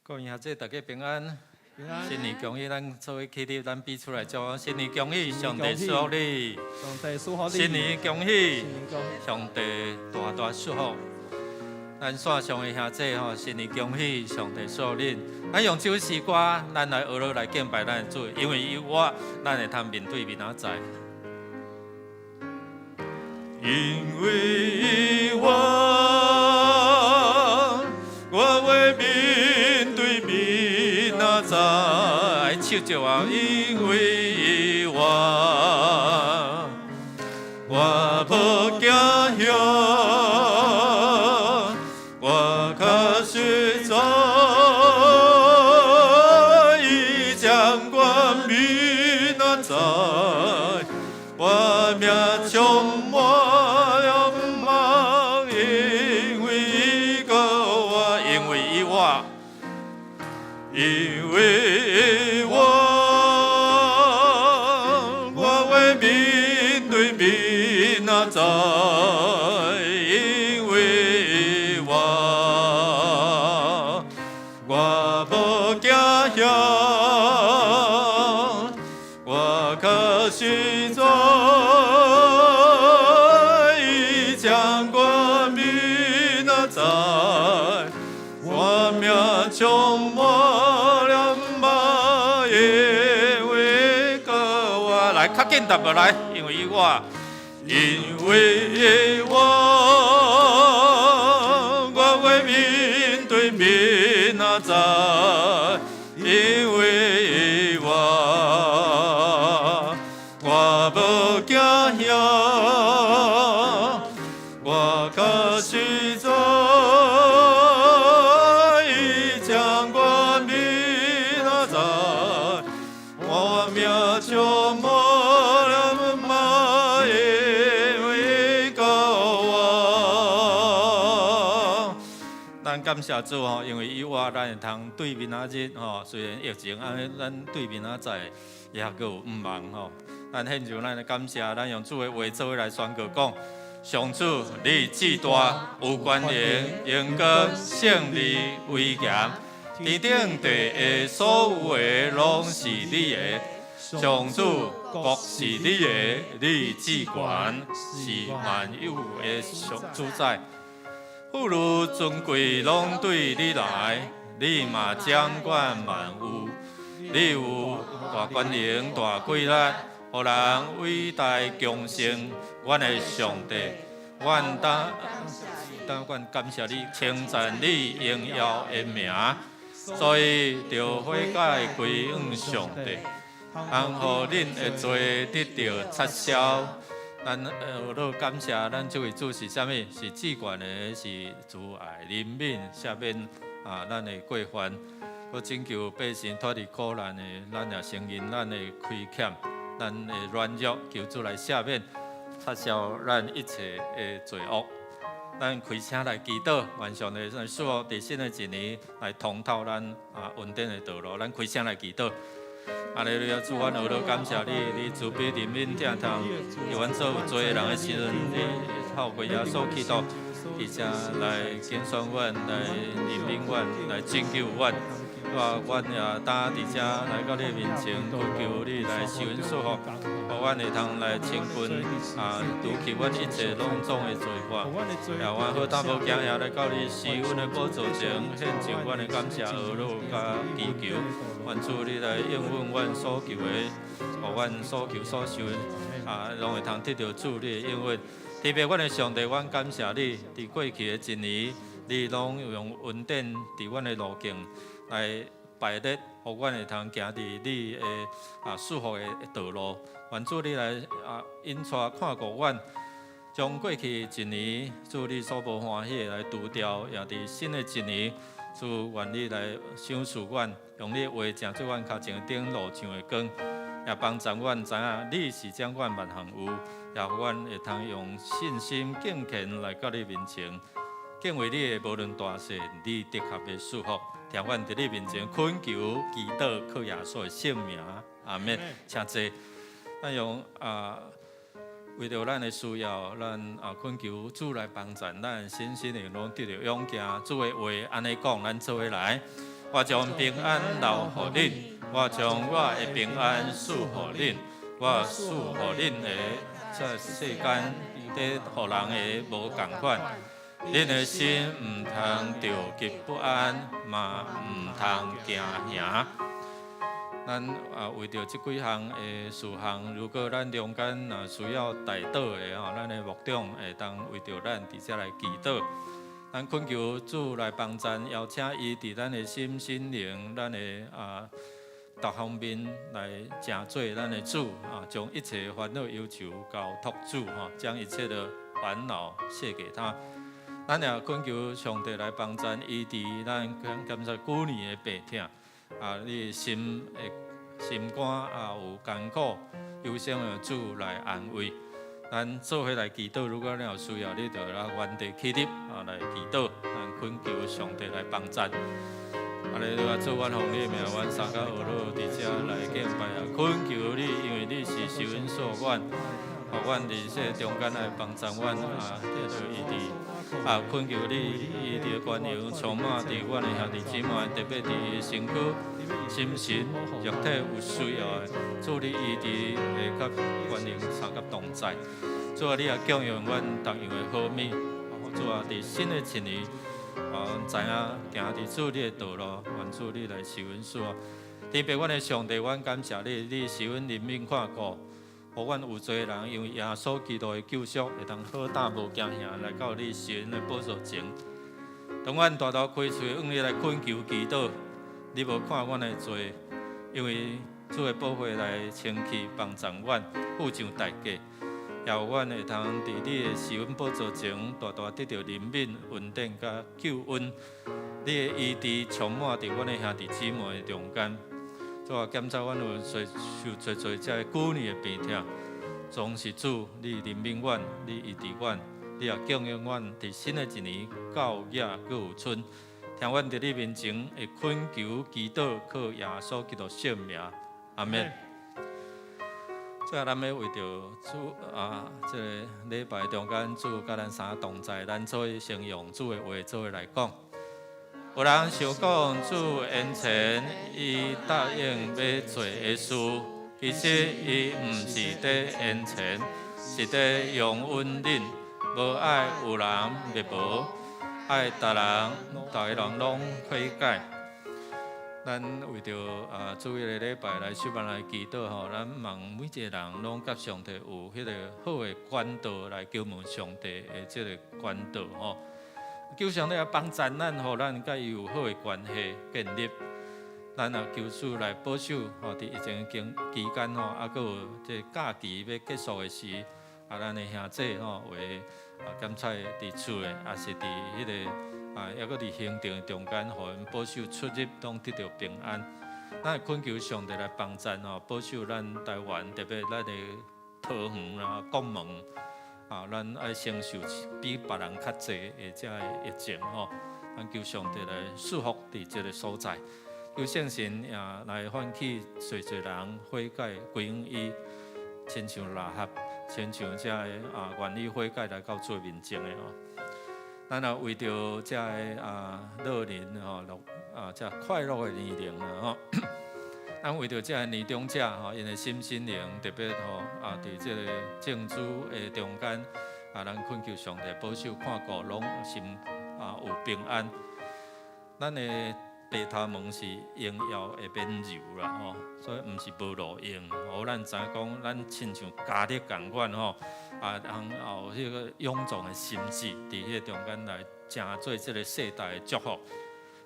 各位兄弟，大家平安。平安。新年恭喜，咱做伙起立，咱比出来祝新年恭喜，上帝祝福你。上帝祝福你。新年恭喜，上帝大大祝福。咱线上的兄弟吼，新年恭喜，上帝祝福恁。咱用这首诗歌，咱来学落来敬拜咱的主，因为有我，咱会通面对明仔载。因为我会面对明仔载，唱着啊！因为我无惊吓，我可是在伊掌管明仔载，我命充满。因为我会面对明仔载，因为我无惊吓，我可是在伊掌管明仔载，我命充满。较紧答落来，因为我会面对明仔载，因为我无惊吓，我可是在伊掌管明仔载，我命充满。感谢主吼，因为有我，咱会通对明仔日吼，虽然疫情，咱对明仔载也阁有毋忙吼。咱现就咱感谢，咱用主的话做伙来宣告讲：上主，你至大，有权能、荣光、胜利、威严，天顶地下所有的拢是你的。上主，国是你的，你至权，是万有的主宰。富裕尊贵拢对你来，你嘛掌管万有，你有大权能、大贵力，予人伟大强盛。阮的上帝，阮阮感谢你，称赞你荣耀的名，所以着悔改归向上帝，通互恁的罪得到撤销。咱都感谢咱这位主是啥物？是至权的，是慈爱怜悯赦免咱的过犯，佮拯救百姓脱离苦难的。咱也承认咱的亏欠，咱的软弱，求主来赦免，撤销咱一切的罪恶。咱开声来祈祷，愿上帝来祝福在新的一年来通透咱稳定的道路。咱开声来祈祷。阿利路亚，主，阮学了感谢你，你慈悲怜悯正通，有阮做有罪的人的时阵，你透过耶稣基督，伫遮来拣选阮，来怜悯阮，来拯救阮。阮也担伫遮来到你面前，求你来受恩祝福，互阮会通来清分除去阮一切拢总的罪过。也阮好胆无惊吓来到你施恩的宝座前，献上阮的感谢、恶乐甲祈求。愿主你来应允阮所求的，互阮所求所受拢会通得到主你的应允。特别阮的上帝，阮感谢你，伫过去的一年，你拢用恩典伫阮的路径来摆列，互阮会通行伫你的祝福的道路。愿主你来引带看顾阮，将过去一年主你所无欢喜来除掉，也伫新的一年。主，愿你来赏赐阮，用你的话正做阮脚前顶路上的光，也帮助阮知影你是掌管万项有，也互阮会通用信心敬虔来到你面前，敬畏你的无论大小，你的确的祝福，听阮伫你面前恳求祈祷，靠耶稣的圣名，阿门。请坐，咱用为着咱的需要，咱恳求主来帮助咱，身心灵拢得到勇健。主的话安尼讲，咱做伙来。我将平安留予恁，我将我的平安赐予恁，我赐予恁的这世间伫互人的无共款。恁的心唔通着急不安，嘛唔通惊吓。咱为着即几项的事项，如果咱中间需要代祷的吼，咱的牧长会当为着咱直接来祈祷。咱恳求主来帮咱，邀请伊伫咱的心灵、咱的各方面来成做咱的主将一切烦恼忧愁交托主将一切的烦恼卸给他。咱也恳求上帝来帮咱，伊伫咱感谢旧年的病痛你心肝有艰苦忧伤的主来安慰。咱做伙来祈祷，如果你有需要，你就来原地起立来祈祷。咱恳求上帝来帮咱。你话做阮奉你名，阮三甲学老伫遮来敬拜恳求你，因为你是受恩所愿，互阮伫这中间来帮助阮这个伊伫恳求你，伊伫关荣充满伫阮的兄弟姊妹，特别伫身躯、心神、肉体有需要的，主你伊伫甲关荣三甲同在。主啊，你也供养阮逐样的好物。主啊，伫新的一年，知影行伫主你的道路，愿主你来受恩赐。天父，阮的上帝，阮感谢你，你受阮怜悯看顾，互阮有侪人因为耶稣基督的救赎，会当好胆无惊吓来到你受恩的宝座前。当阮大大开喙，向你来恳求祈祷，你无看阮的罪，因为主的宝血来清气帮助阮，付上代价。也有阮会通伫你的受恩宝座前，大大得到怜悯、稳定甲救恩。你的医治充满伫阮的兄弟姊妹的中间。主啊，检查阮有受侪遮旧年的病痛，总是主你怜悯阮，你医治阮，你也供养阮伫新的一年到夜阁有春。听阮伫你面前会恳求祈祷，靠耶稣基督圣名，阿门。最后，咱要为着主这个礼拜中间，主甲咱三同在，咱做先用主的话做伙来讲。有人想讲主恩前，伊答应要做的事，其实伊毋是伫恩前，是伫用恩恁，无爱有人灭无，爱逐个人拢悔改。咱为着主日的礼拜来小班来祈祷吼，咱望每一个人拢甲上帝有迄个好的管道来求问上帝的即个管道吼，求上帝来帮助咱，互咱甲伊有好的关系建立。咱也求主来保守吼，伫疫情期间吼，阁有即假期要结束的时，咱的兄弟吼为检采伫厝的，也是伫迄个。抑阁伫行程中间，互因保守出入拢得到平安。咱恳求上帝来帮助保守咱台湾，特别咱的桃园国门咱爱承受比别人较济的遮的疫情咱求上帝来束缚伫即个所在，求圣神也来唤起侪侪人悔改归向伊，亲像拉合，亲像遮的愿意悔改来到主面前的咱也为着遮个乐年遮快乐的年龄咱为着遮个年长者因的心灵特别伫即个政治的中间咱恳求上帝保守看顾，拢心有平安。咱的白头毛是用药会变柔啦所以毋是无路用。互咱知影讲，咱亲像家己共款通有迄个勇壮的心志，伫迄个中间来成做即个世代的祝福。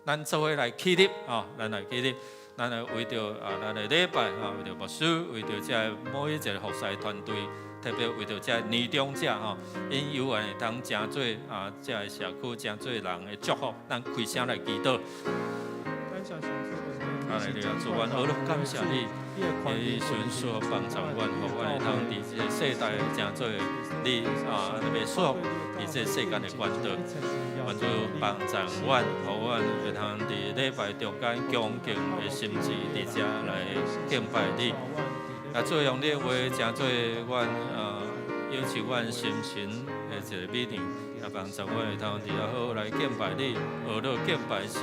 咱做伙来起立咱来起立，咱来为着咱的礼拜为着牧师，为着遮每一个服侍团队，特别为着遮年长者因有缘会通成做遮个社区成做人的祝福，咱开声来祈祷。哈利路亚！主，阮好乐感谢你，你顺所帮助阮，互阮会通伫即个世代成做你特别属伫即个世间的管道。愿主帮助阮，互阮会通伫礼拜中间恭敬的心志伫遮来敬拜你。也主用你的话成做阮邀请阮心神的一个美场，也帮助阮会通伫遐好好来敬拜你，学乐敬拜时。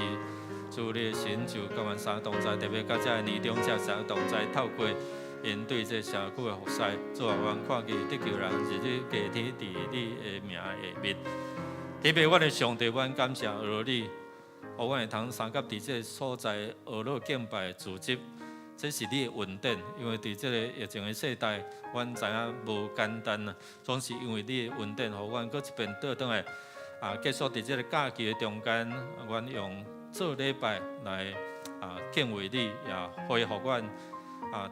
主主你的成就，甲阮三同在，特别甲这年长者三同在，透过因对这社区的服侍，主啊，阮看见得救人日日加添伫你的名下面。特别阮的上帝，阮感谢俄你，互阮会通参加伫这个所在俄罗敬拜组织。这是你的恩典，因为伫这个疫情的世代，阮知影无简单啊。总是因为你的恩典，互阮搁一遍倒转来结束伫这个假期的中间，阮用做礼拜来敬畏你，也恢复阮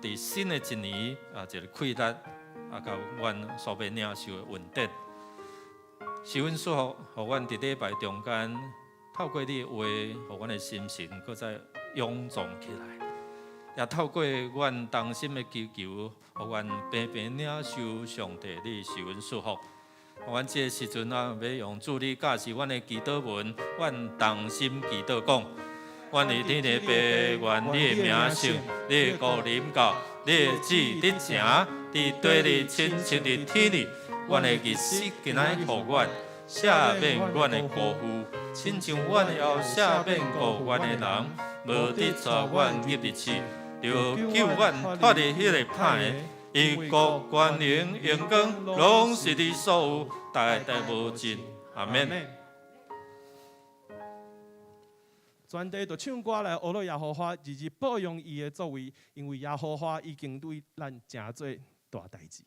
伫新的一年一个气力甲阮所要领受的恩典。是阮祝福，互阮伫礼拜中间透过你的话，互阮的心神搁再勇壮起来。也透过阮同心的祈求，互阮平平领受上帝你是阮祝福。阮这个时阵要用主你教示阮的祈祷文，阮同心祈祷讲：阮伫天的爸，愿你的名圣，你的国临到，你的旨得成，伫地里亲像伫天里。阮的日子今仔互阮赦免阮的辜负，亲像阮要赦免过阮的人，无得带阮入入去。就救阮脱离迄个歹的，伊国权能荣光，拢是你所有，代代无尽。阿免。全地就唱歌来，学了耶和华日日保养伊的作为，因为耶和华已经对咱诚做大代志。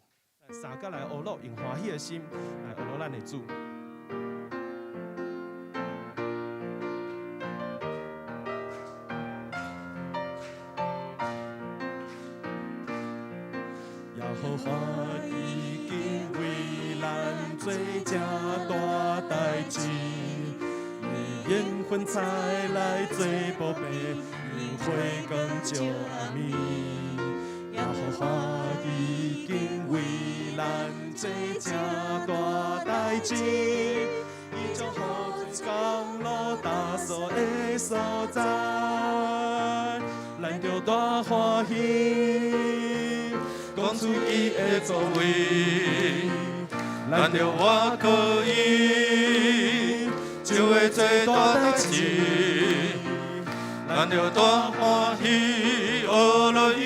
三角来学了，用欢喜的心来学了咱的主。耶和华已经为咱做正大代志，以缘分才来做宝贝，因会更照暗暝。耶和华已经为咱做正大代志，伊将雨水降落打扫的所在，咱着大欢喜。讲出伊的作为，咱着我可以，就会做大代志。咱着大欢喜，学了伊，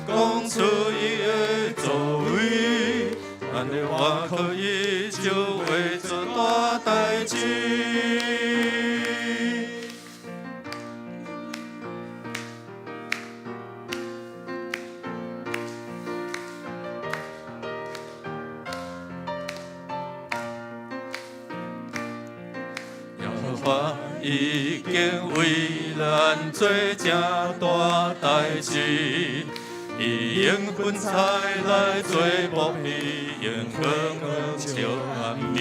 讲出伊的作为，咱着我可以，就会做大代志。已经为咱做正大代志，以缘分才来做保庇，阳光照暗暝。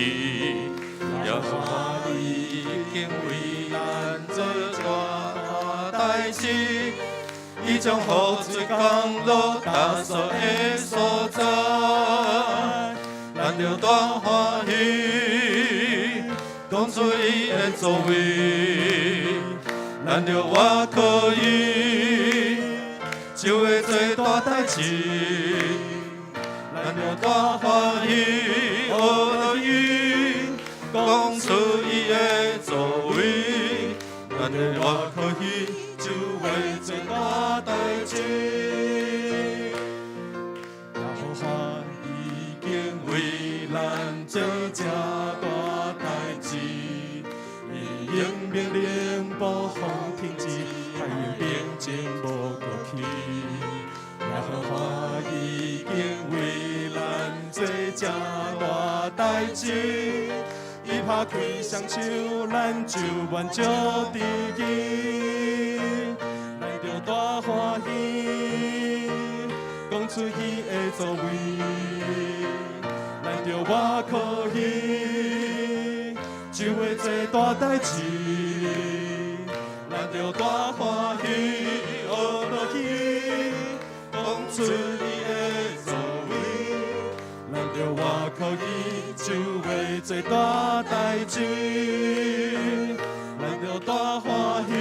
耶和华已经为咱做大代志，伊将雨水降落打扫的所在，咱着大欢喜。讲出伊的作为，咱着我可以，就会做大代志。咱着大欢喜，学了伊，讲出伊的作为，咱着我可以，就会做大代志。耶和华已经为咱做正大代志，伊用命令暴风停止，太阳平静无过去。耶和华已经为咱做正大代志，伊拍开双手，咱就万照伫伊，咱着大欢喜，讲出伊的作为。咱着我可以，就会做大代志。咱着大欢喜，学了伊，讲出伊的作为。咱着我可以，就会做大代志。咱着大欢喜，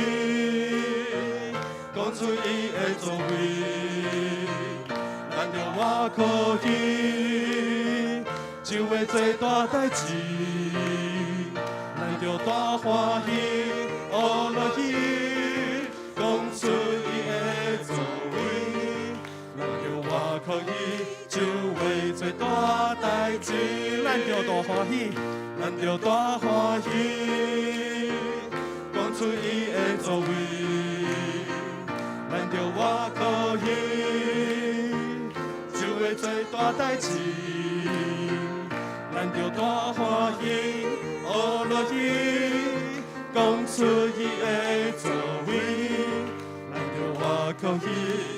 讲出伊的作为。咱着我可以，就会做大代志。咱着大欢喜，学了伊。代志，咱着大欢喜，咱着大欢喜，讲出伊的作为，咱着活靠伊，就会做大代志，咱着大欢喜，学落去，讲出伊的作为。我靠伊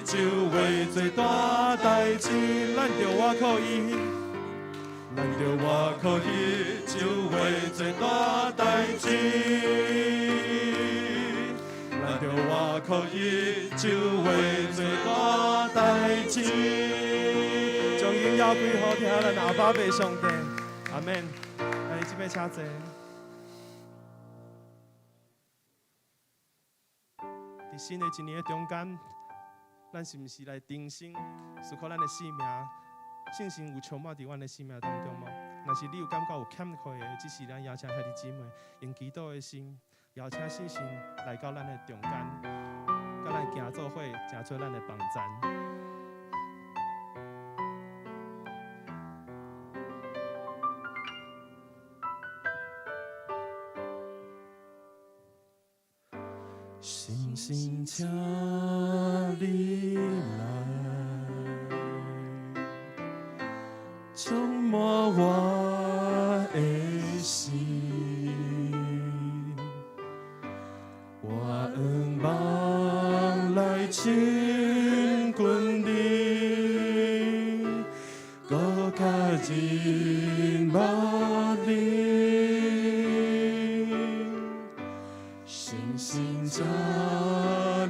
就会做大代志，咱着我靠伊，咱着我靠伊就会做大代志，咱着我靠伊就会做大代志。将荣耀归乎听咱阿爸父上帝，阿门。来，这边请坐。在新的一年的中间，咱是毋是来定心思考咱的生命？信心有充满伫阮的生命当中吗？若是你有感觉有欠缺的，只是咱邀请兄弟姊妹用祈祷的心，邀请信心来到咱的中间，甲咱行做伙，成做咱的帮站。星星，请你来，充满我的心。我愿望来亲近你，搁较认捌你。星星，请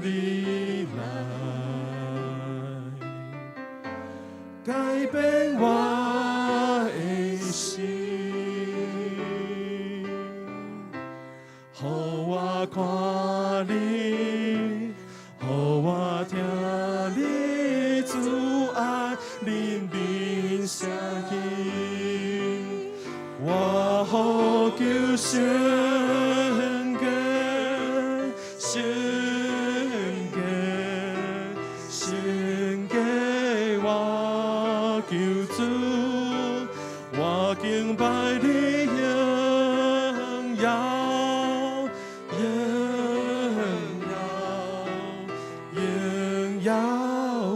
你来，改变我的心，予我看你，予我听你慈爱怜悯声音，我呼求神格。献给我救主，我敬拜你荣耀，荣耀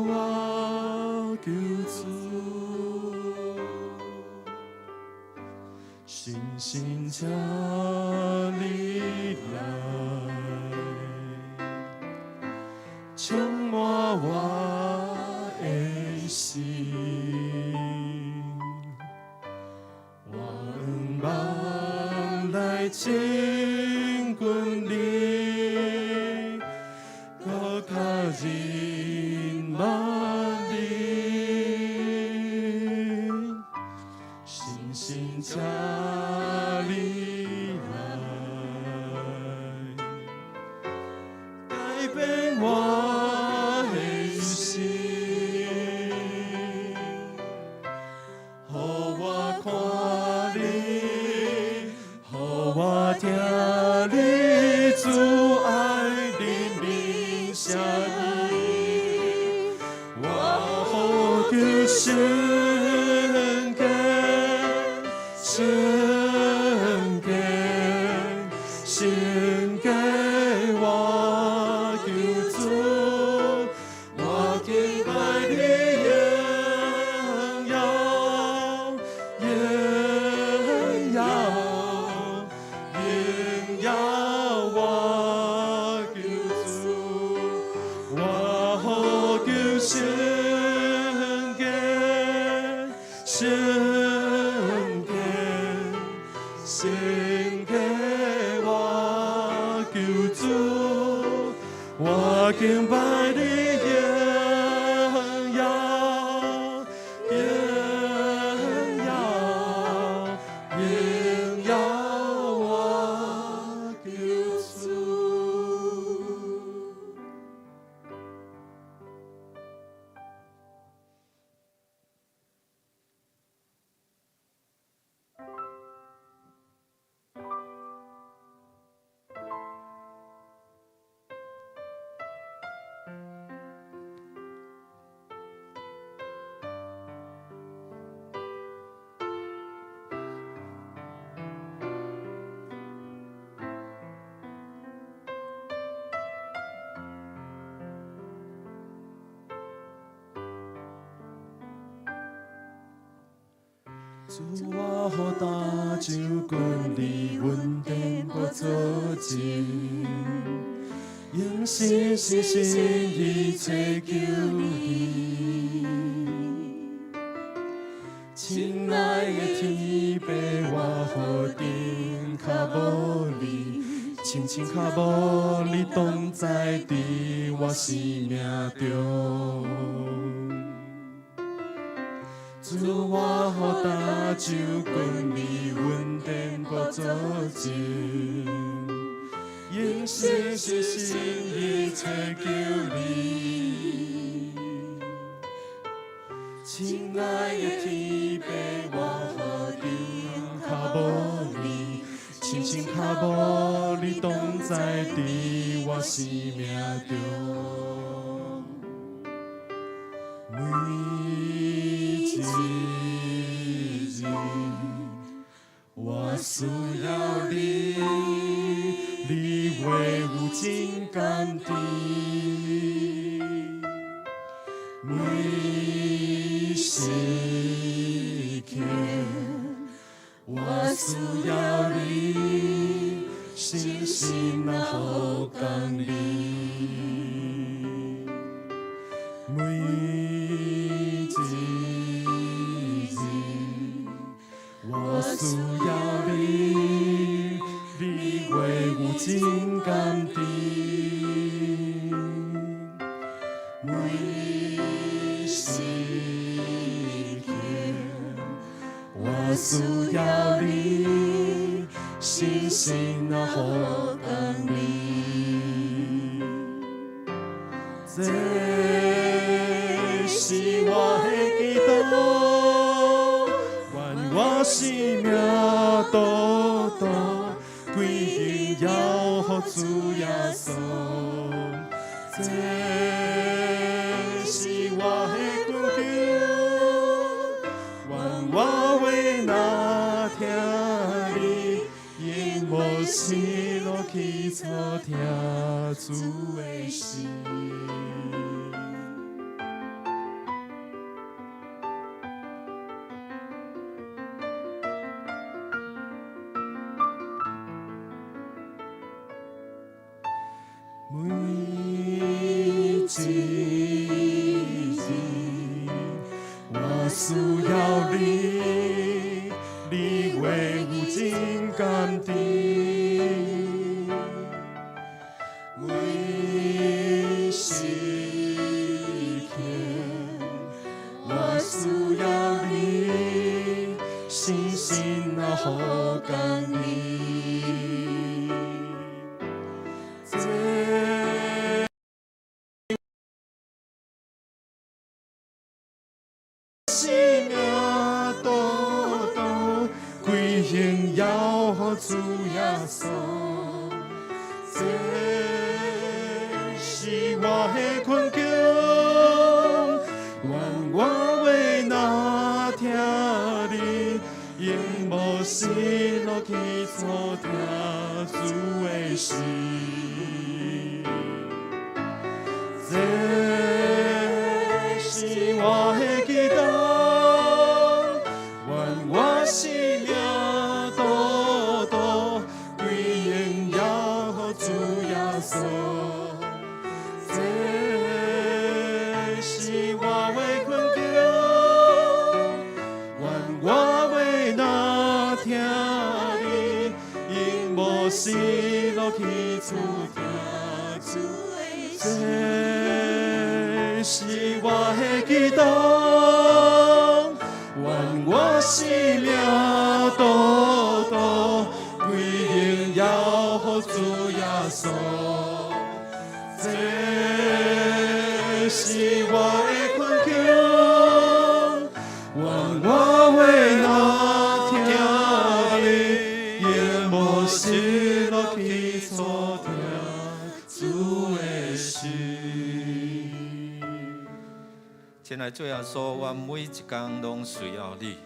我救主。星星，请你来，充满我的心，我愿望来亲近你，搁较认捌你。星星，请你来，改变我的心，予我看你，予我听你慈爱怜悯声音，我呼求神格，神格，献给我救主，我敬拜你荣耀，荣耀，荣耀我救主，我呼求神格，神格，献给我救主，我敬拜你荣耀，荣耀，荣耀我救主。主我予大酒滚你稳定无作情，用心细心意追求你。亲爱的天父，我予定较无你，亲亲较无你同在伫我生命中。主我予大酒滚你稳定无作情，用心细心意追求你。亲爱的天父，我予定较无你，亲亲较无你同在伫我生命中。每一日，我需要你，你为我真甘甜。每时刻，我需要你，心心啊好感你。每一日，我需要你，你为我真甘甜。每时刻，我需要你，心心啊好感你。这是我的祈祷，愿我生命多多归荣耀予主耶稣。这是我的困求，愿我为那听你，永无失落去错听主的心。我需要你，你为我真甘甜。每时刻，我需要你，心心啊好感你。生命多多归荣耀予主耶稣，这是我的困求，愿我为那听你，永无失落去错听主的心。这是我的祈祷，愿我生命多多归荣耀予主耶稣。这是我的困求，愿我为那听你，永无失落去错听主的心。这是我的祈祷，愿我生命多多归荣耀予主耶稣。这是我的困求，愿我为那听你，永无失落去错听主的心。亲爱的主耶稣，我每一天拢需要你，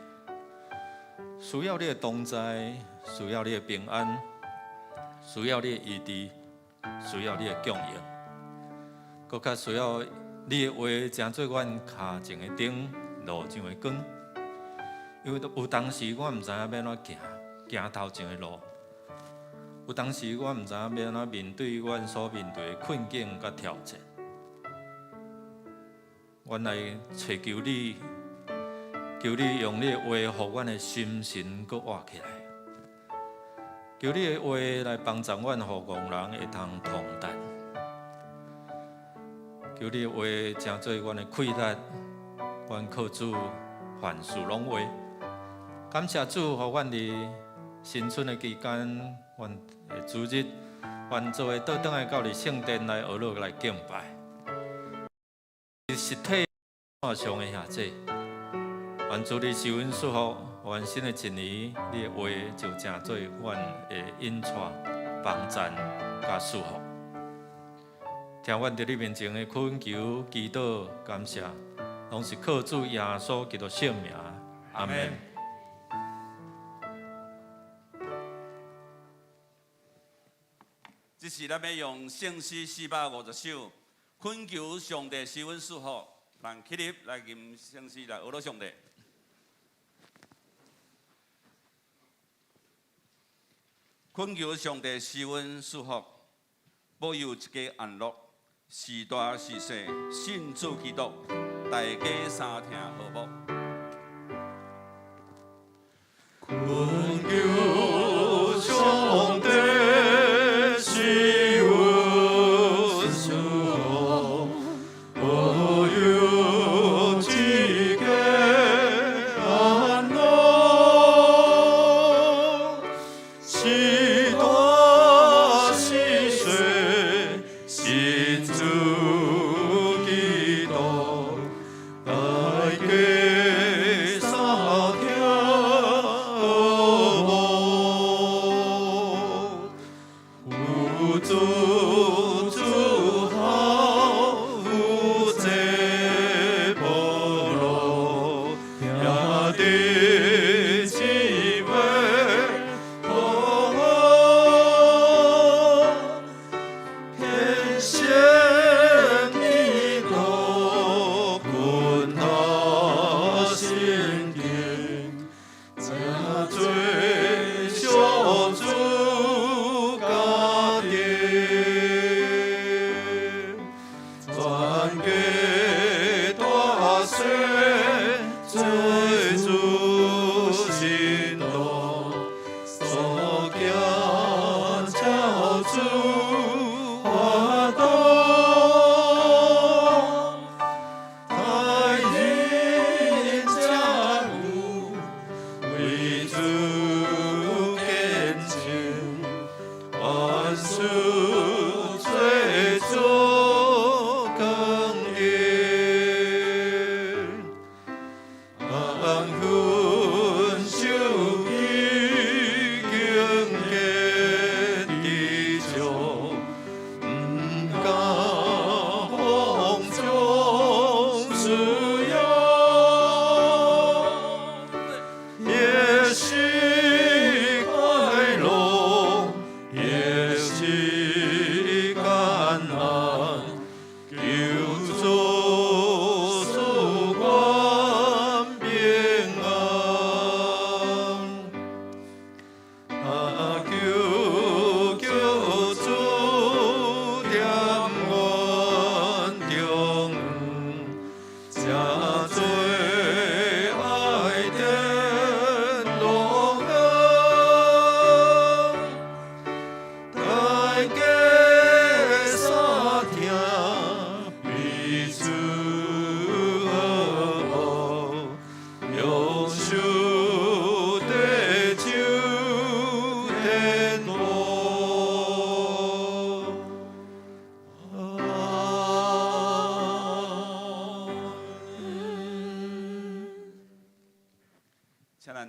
需要你的同在，需要你的平安，需要你的医治，需要你的供应，更较需要你的话，成做阮脚前的灯，路上的光。因为有当时我毋知影要怎行，行头前的路。有当时我毋知影要怎面对阮所面对的困境甲挑战。阮来找求你，求你用你的话，互阮的心神搁活起来。求你的话来帮助阮，互戆人会通同担。求你的话成做阮的气力，阮靠主凡事拢为。感谢主，互阮伫新春的期间，阮的主日，阮做伙倒转来到伫圣殿来学乐来敬拜。实体上的兄弟，愿主你受恩祝福，愿新的一年，你的话就成做阮的引带、帮赞甲祝福。听阮伫你面前的恳求、祈祷、感谢，拢是靠主耶稣基督圣名，阿门。这是咱要用圣诗450首恳求上帝施恩祝福，咱起立来吟圣诗来学乐上帝。恳求上帝施恩祝福，保佑一家安乐，时大时小，信主基督，大家三听好无？恳求上帝。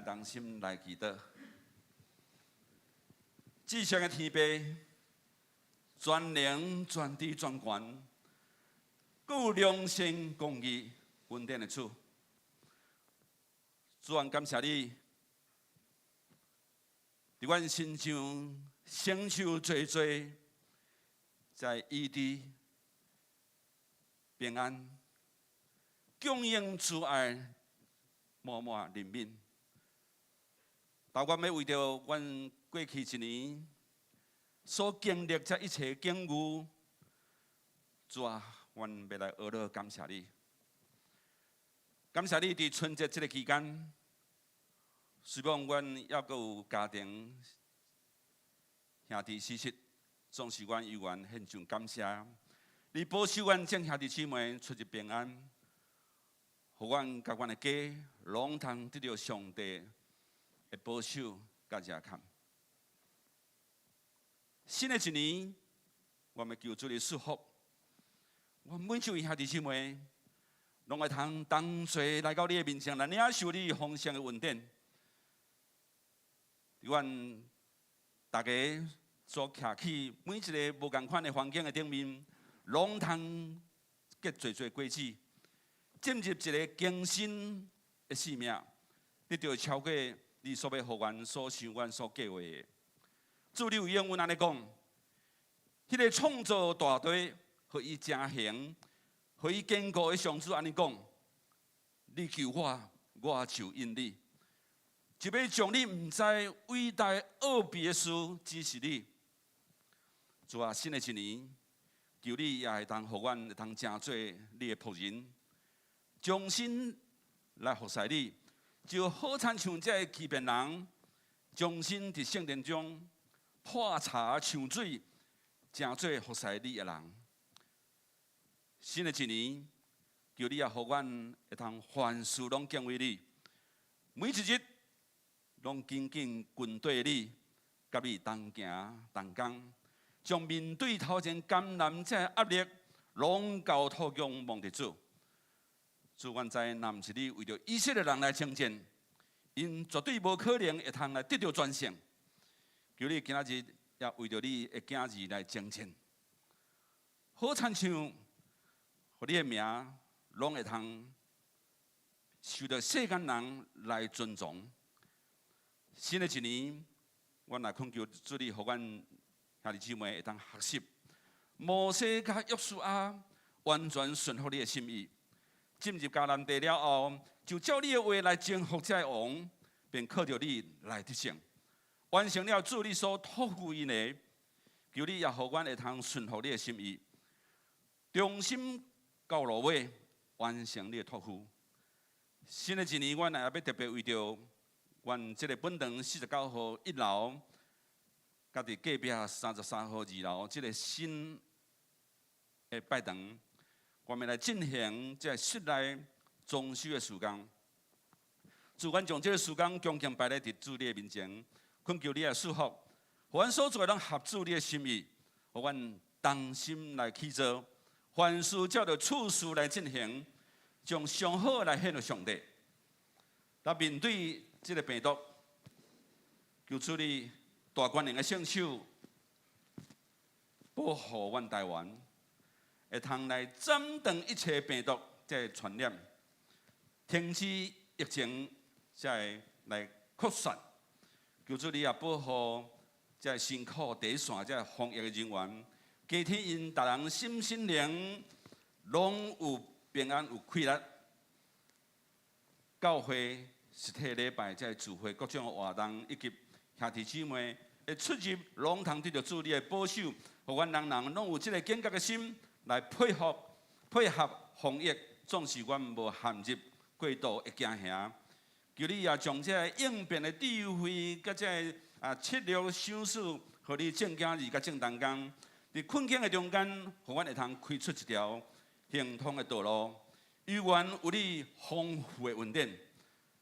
同心来祈祷，至上的天父，全能、全知、全权，有良心、公义、稳定的主，主愿感谢你，伫阮身上承受最多，在异地平安、供应慈爱，默默怜悯。但我要为着阮过去一年所经历这一切境遇，主啊，阮要来学乐感谢你。感谢你伫春节这个期间，虽然阮也阁有家庭兄弟姊妹，总是阮依然献上感谢。你保守阮众兄弟姊妹出入平安，互阮甲阮的家拢通得到上帝的保守甲热看。新的一年，我们求主你祝福，我每一位兄弟姊妹，拢会通同齐来到你的面前，来领受你丰盛的恩典。阮大家所徛起每一个无同款的环境的顶面，拢通结做果子，进入一个更新的生命，得到超过你所要互阮、所想、阮所计划的。主，你有应允安尼讲，迄个创造大地，互伊成形，互伊坚固的上主安尼讲：你求我，我就应你。就要将你唔知伟大奥秘的事指示你。主啊，新的一年，求你也会当互阮会当成做你的仆人，重新来服侍你，就好亲像这个欺骗人，重新伫圣殿中破茶抢水，成做服侍你的人。新的一年，求你也互阮会当凡事拢敬畏你，每一日拢紧紧跟对你，甲你同行同工，将面对头前艰难这压力，拢交托仰望的主。主，阮知若毋是你为着以色列人来征战，因绝对无可能会通来得到全胜。求你今仔日也为着你的囝儿来征战，好亲像，互你的名拢会通受到世间人来尊重。新的一年，阮来恳求主你，互阮兄弟姊妹会当学习摩西甲约书亚完全顺服你的心意，进入迦南地了后，就照你的话来征服这个王，便靠着你来得胜，完成了主你所托付因的。求你也互阮会通顺服你的心意，忠心到落尾，完成你的托付。新的一年，阮也要特别为着阮这个本堂49号1楼，甲伫隔壁33号2楼这个新的拜堂，我们来进行这室内装修的时间。主，阮将这个时间恭敬摆在主你的面前，恳求你的祝福，互阮所做的拢合主你的心意，互阮同心来去做，凡事照着处事来进行，将上好来献给上帝。那面对这个病毒，求主你大权能的圣手保护阮台湾，会通来斩断一切病毒这传染，停止疫情才来扩散。求主你也保护这辛苦第一线这防疫的人员，加添因大人心心灵拢有平安有快乐。教会实体礼拜在聚会各种活动，以及兄弟姊妹的出入，拢通得到主你的保守，互阮人人拢有这个警觉的心来配合防疫，总是阮无陷入过度的惊吓。求你也将这个应变的智慧，甲这个策略想事，互你正经儿甲正当工，伫困境的中间，互阮会通开出一条行通的道路，永远有你丰富的恩典。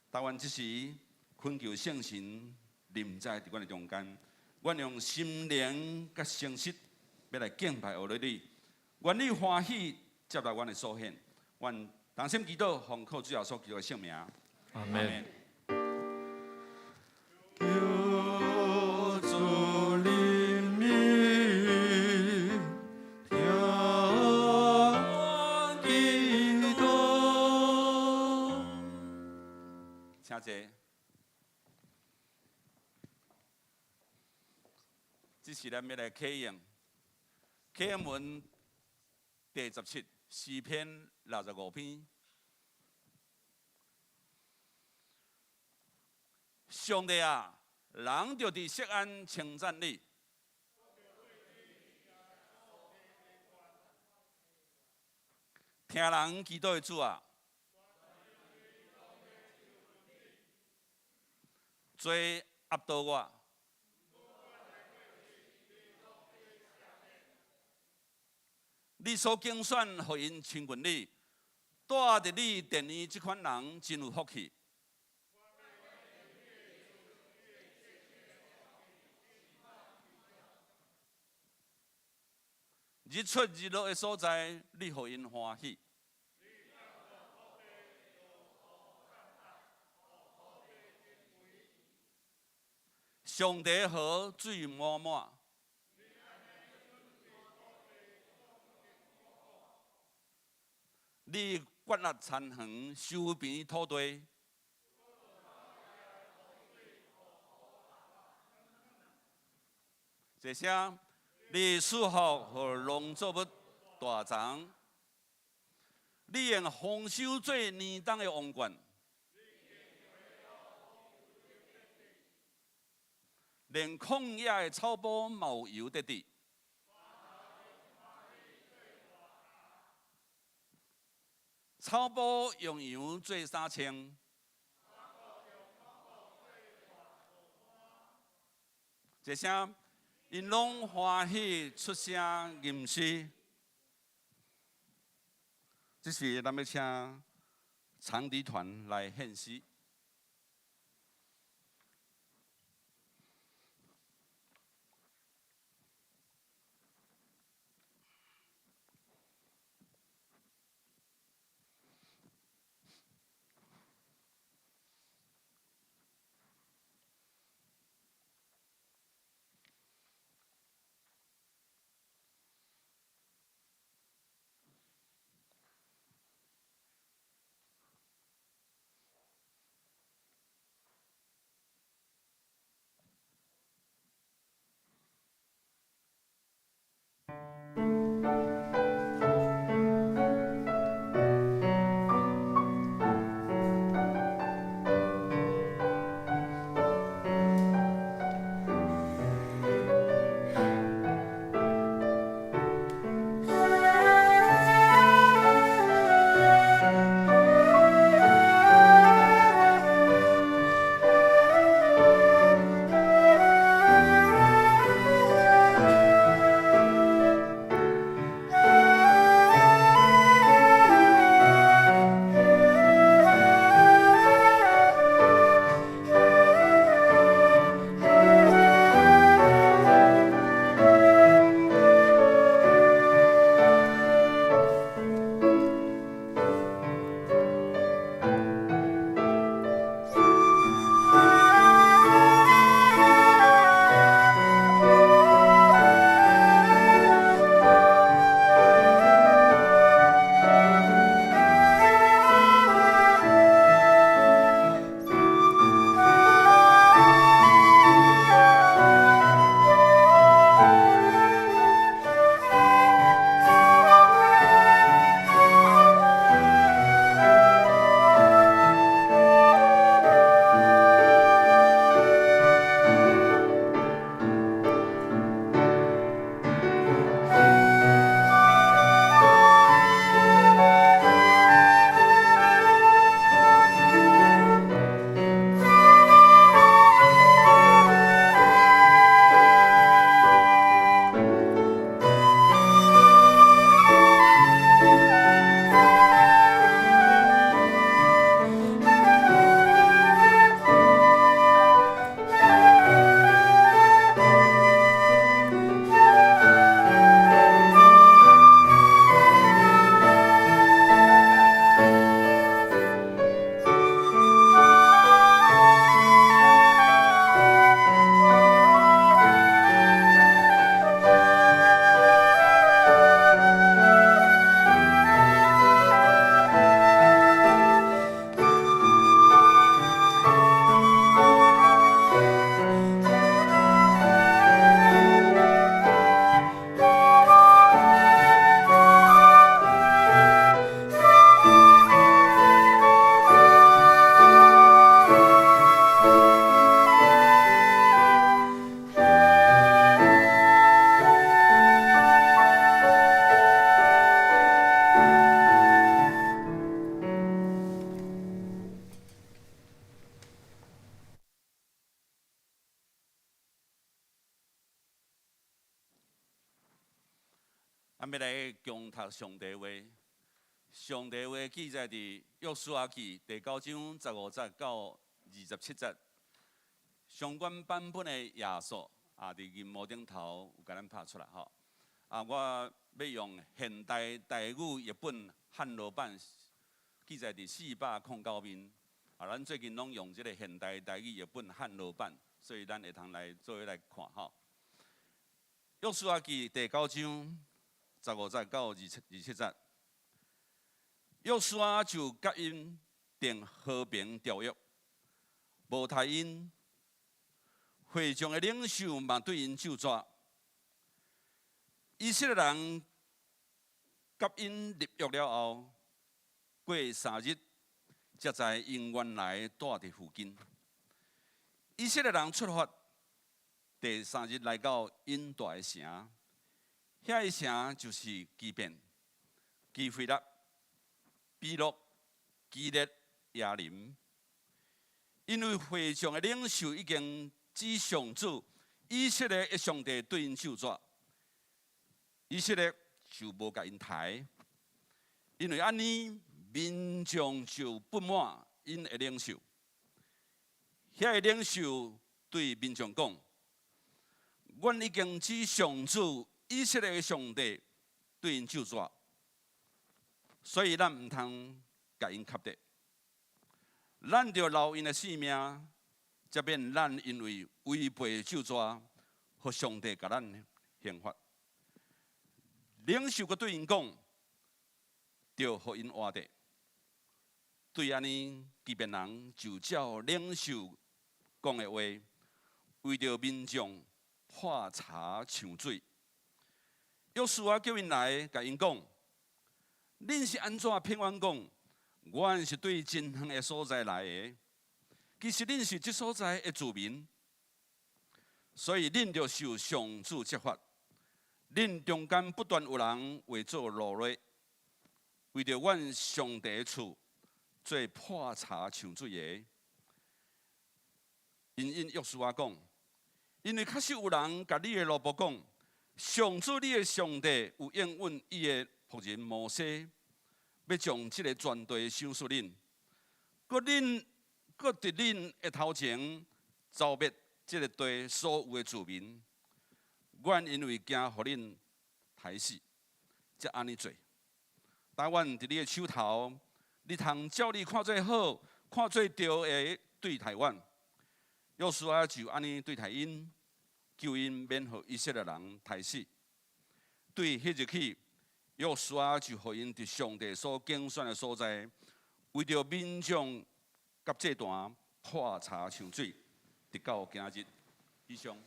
台湾这时恳求圣神临在伫阮的中间，阮用心灵甲诚实要来敬拜学你，愿你欢喜接纳阮的所献，愿同心祈祷，奉靠主耶稣基督的圣名。阿门。求主怜悯，听祈祷。请坐。这是咱要来启用启用文第17诗篇65篇。上帝啊，人就伫錫安称赞你。听人祈祷的主啊，做压倒我。你所竞选，互因亲近你，住伫你殿里，即款人真有福气。日出日落的所在，你互因欢喜。上帝河水满满，你掘落田园，收平土地。这声，你赐福和农作物大长，你用丰收做年冬的王冠。连旷野的草坡冇油得地，草坡用油做衫穿，这声因拢欢喜出声吟诗。这是咱要请长笛团来献诗。咱要来共读上帝话。上帝话记载伫约书亚记第9章15节到27节。相关版本的亚述伫银幕顶头有甲咱拍出来吼。我要用现代台语译本汉罗版，记载伫409面。咱最近拢用即个现代台语译本汉罗版，所以咱会通来做伙来看吼。约书亚记第9章15节到27节。约书亚就甲因订和平条约，无杀因。会众的领袖嘛对因咒詛。以色列人甲因立约了后，过3日，才在因原来住伫附近。以色列人出发，第3日来到因住的城，遐个城就是基遍、基非勒、比洛、基列、亚林。因为会众的领袖已经指上主以色列的上帝对因咒詛，以色列就无甲因抬，因为安尼民众就不满因的领袖。遐个领袖对民众讲：“阮已经指上主以色列的上帝对因咒詛，所以咱毋通甲因磕得，咱着留因的性命。”才免咱因为违背咒詛，互上帝甲咱刑罚。领袖阁对因讲，着互因活地。对安尼，基遍人就照领袖讲的话，为着民众破柴抢水。约书亚叫因来，甲因讲：恁是安怎骗阮讲，阮是对真远的所在来的？其实恁是即所在的住民，所以恁着受上主责罚。恁中间不断有人为做奴隶，为着阮上帝的厝做破柴抢水的。因约书亚讲，因为确实有人甲你的老婆讲，上主你的上帝有应允伊的仆人摩西，要将即个全地赏赐恁，搁伫恁的头前消灭即个地所有的住民。阮因为惊互恁害死，才安尼做。但阮伫你的手头，你通照你看做好、看做对的对待阮。约书亚就安尼对待因，救因免互以色列人害死。对迄日起，约书亚就互因伫上帝所拣选的所在，为着民众。甲这段破柴抢水，直到今日以上。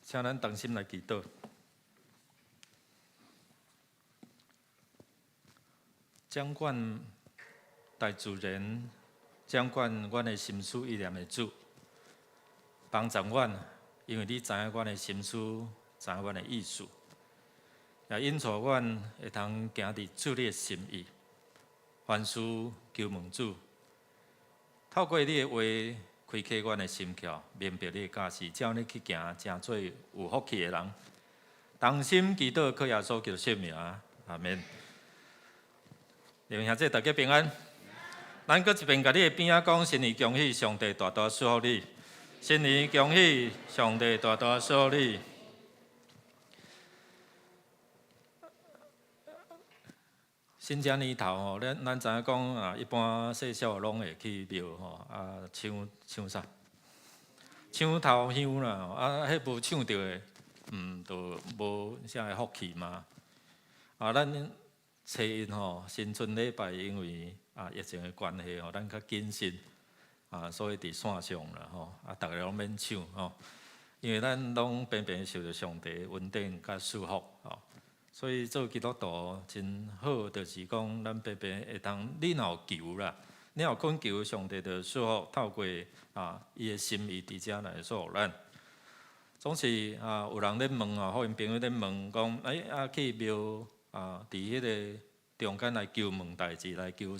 请咱同心来祈祷。掌管大自然，掌管阮的心思意念的主，帮助阮。因为你知影阮的心思，知影阮的意思，也因助阮会通行伫主你的心意，凡事求问主。透过你的话，开启阮的心窍，明白你的教示，照你去行，成做有福气的人。同心祈祷，靠耶稣基督圣名，阿免。弟兄兄弟，大家平安。咱搁一遍甲你的边仔讲，新年恭喜，上帝大大祝福你。新年恭喜，上帝大大祝福你。新正年头吼，咱知影讲一般细小拢会去庙吼，抢啥？抢头香啦，迄无抢到的，就无啥个福气嘛。咱初一吼，新春礼拜因为疫情的关系吼，咱较谨慎。所以伫线上啦吼，逐个拢免抢吼，因为咱拢偏偏受着上帝稳定甲祝福吼，所以做基督徒真好，就是讲咱偏偏会当，你若有求啦，你若恳求上帝的祝福，透过伊的心意伫遮来祝福咱。总是有人咧问福音朋友咧问讲，去庙伫迄个中间来求问代志，来求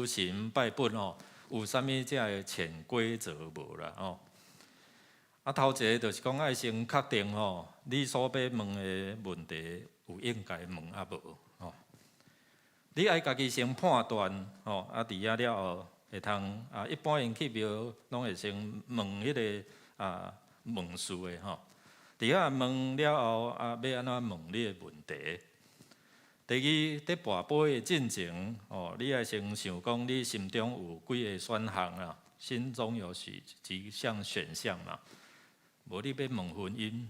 神拜本吼。有啥物只个潜规则无啦吼。啊，头一个就是讲爱先确定吼，你所要问的问题有应该问啊无吼。你爱家己先判断吼，啊，伫遐了后会通啊，一般因去庙拢会先问迄个问事的吼。伫遐问了后啊，要安怎问你的问题？第二，伫跋杯的进前哦，你爱先想讲，你心中有几个选项啊？心中有几项选项嘛？无你要问婚姻，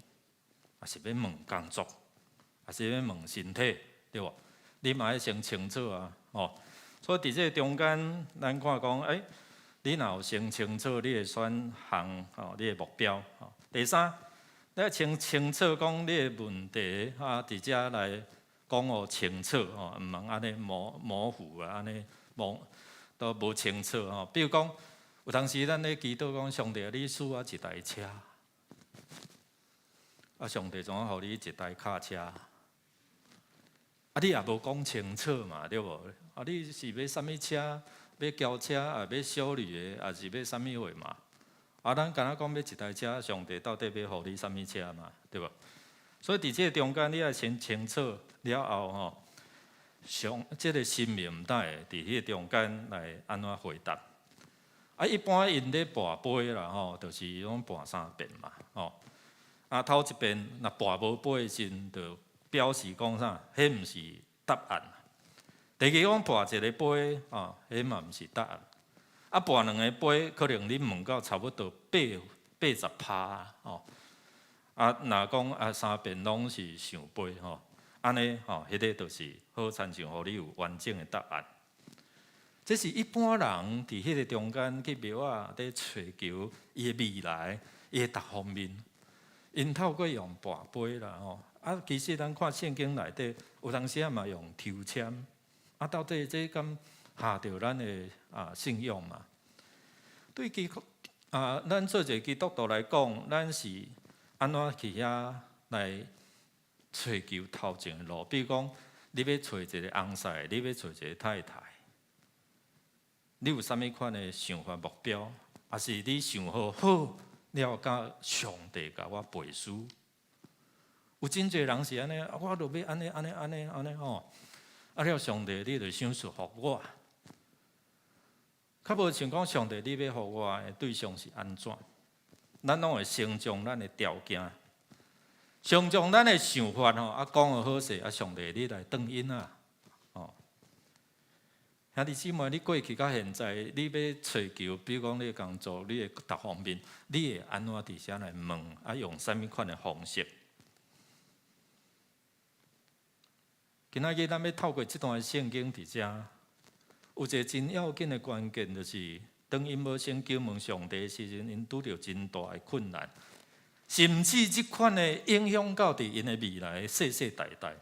还是要问工作，还是要问身体，对无？你嘛要先清楚啊，哦。所以伫这中间，咱看讲，你若有先清楚你的选项，哦，你的目标，哦。第三，你要先清楚讲你的问题啊，伫遮来讲互清楚，哦，毋通安尼模糊啊，安尼都无清楚吼。比如讲，有当时咱咧祈祷讲，上帝，你赐我一台车。啊，上帝怎互你一台卡车？啊，你也无讲清楚嘛，对无？啊，你是要啥物车？要轿车，啊，要小绿的，还是要啥物货嘛？啊，咱敢若讲要一台车，上帝到底要互你啥物车嘛？对无？所以伫这中间，你要先清楚了后吼，这个心命毋当会伫迄个中间来安怎回答？啊，一般因咧跋杯啦吼，就是拢跋3遍嘛，吼。啊，头一遍若跋无杯时，就表示讲啥？迄毋是答案。第二讲跋一个杯，迄嘛毋是答案。啊，跋2个杯，可能你问到差不多80%吼。啊，若讲3遍拢是想杯吼，安尼吼，迄个就是好亲像互你有完整的答案。这是一般人伫迄个中间去庙啊，伫找求伊的未来，伊的各方面。因透过用跋杯啦吼，啊，其实咱看圣经内底，有当时啊嘛用抽签，啊，到底这敢下着咱的信用嘛？对咱做一个基督徒来讲，咱是安怎去遐来找求头前的路？比如讲，你要找一个翁婿，你要找一个太太，你有啥物款的想法目标？还是你想好了，甲上帝甲我背书？有真侪人是安尼，我著要安尼吼，啊了上帝，你著想说互我。较无想讲上帝，你要互我的对象是安怎？咱拢会先将咱的条件，先将咱的想法吼，讲个好势，上帝你来回应啊，哦。兄弟姊妹，你过去到现在，你要找求，比如讲你的工作，你的各方面，你会安怎伫遐来问？用啥物款的方式？今仔日咱要透过这段圣经伫遮，有一个真要紧的关键，就是当因无先求问上帝的时阵，因拄着真大的困难，甚至这款的影响到伫因的未来世世代代。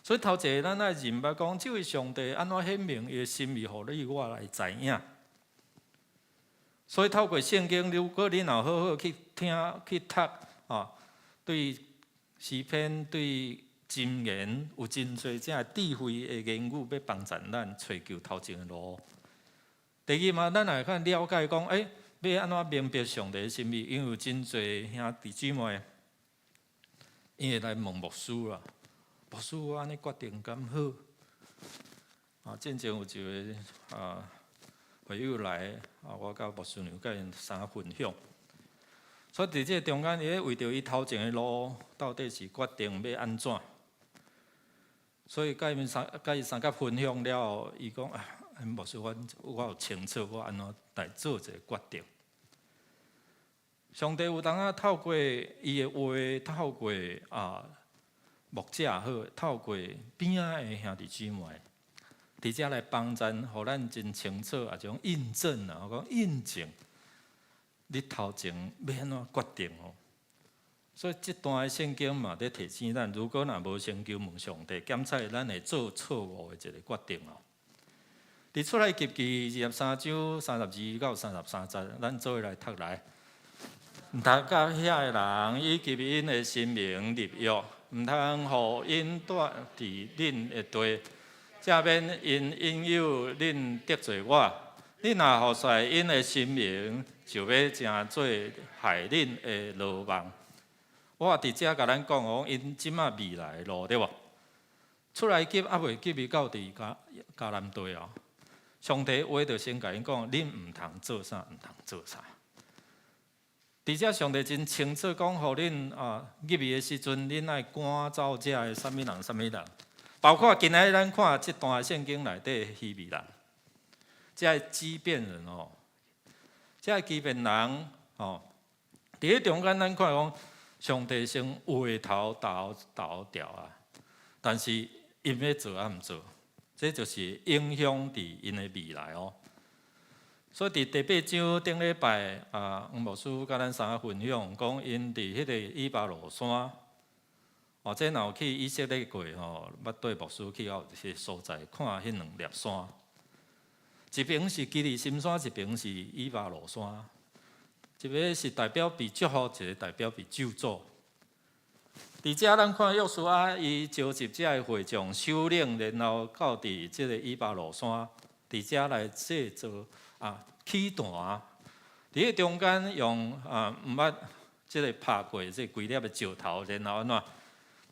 所以头一个，咱爱认捌讲，这位上帝安怎显明伊的心意，互你我来知影。所以透过圣经，如果你若好好去听、去读对诗篇、对箴言有真侪这智慧的言语，要帮助咱找求头前的路。第二嘛，咱来看了解讲，要安怎明白上帝的心意？因为有真侪兄弟姊妹，因会来问牧师啦。牧师，我安尼决定敢好？之前有一个朋友来，我甲牧师娘甲因三分享。所以伫这中间，伊为着伊头前的路，到底是决定要安怎？所以甲伊三甲分享了后，伊讲牧师，我有清楚，我安怎来做一个决定。上帝有当啊透过伊的话，透过牧者好，透过边仔的兄弟姊妹，伫遮来帮咱，互咱真清楚啊，种印证啊，我讲印证，你头前要安怎决定哦。所以这段的圣经嘛，在提醒咱，如果若无先求问上帝，检测咱会做错误的一个决定哦。伫出来记23章32到33节，咱做伙来读来。毋通甲遐个人以及因的性命立约，毋通互因住伫恁的地，才免因有恁得罪我，你若互率因的心灵，就要正做害恁的罗网。我伫遮甲咱讲哦，因即马未来的路对无？出来急还袂急伊到伫迦南地哦。上帝话就先甲因讲，恁毋通做啥，毋通做啥。伫遮上帝真清楚讲，互恁入去的时阵，恁爱赶走遮的啥物人啥物人，包括今仔咱看即段圣经内底的希伯人，遮的畸变人哦，遮的畸变人哦，伫迄中间咱看讲，上帝先回头投掉啊，但是因要做啊毋做，这就是影响伫因的未来哦。所以伫第8章顶礼拜黄牧师甲咱三个分享，讲因伫迄个以巴路山，或者若有去以色列过吼，捌对牧师去到一些所在看迄2粒山，一边是基利心山，一边是以巴路山，一个是代表被祝福，一个代表被咒诅。伫遮咱看约书亚伊召集遮个会众首领，然后到伫即个以巴路山，伫遮来制作起弹，伫迄中间用毋捌即个拍过即规粒的石头，然后安怎？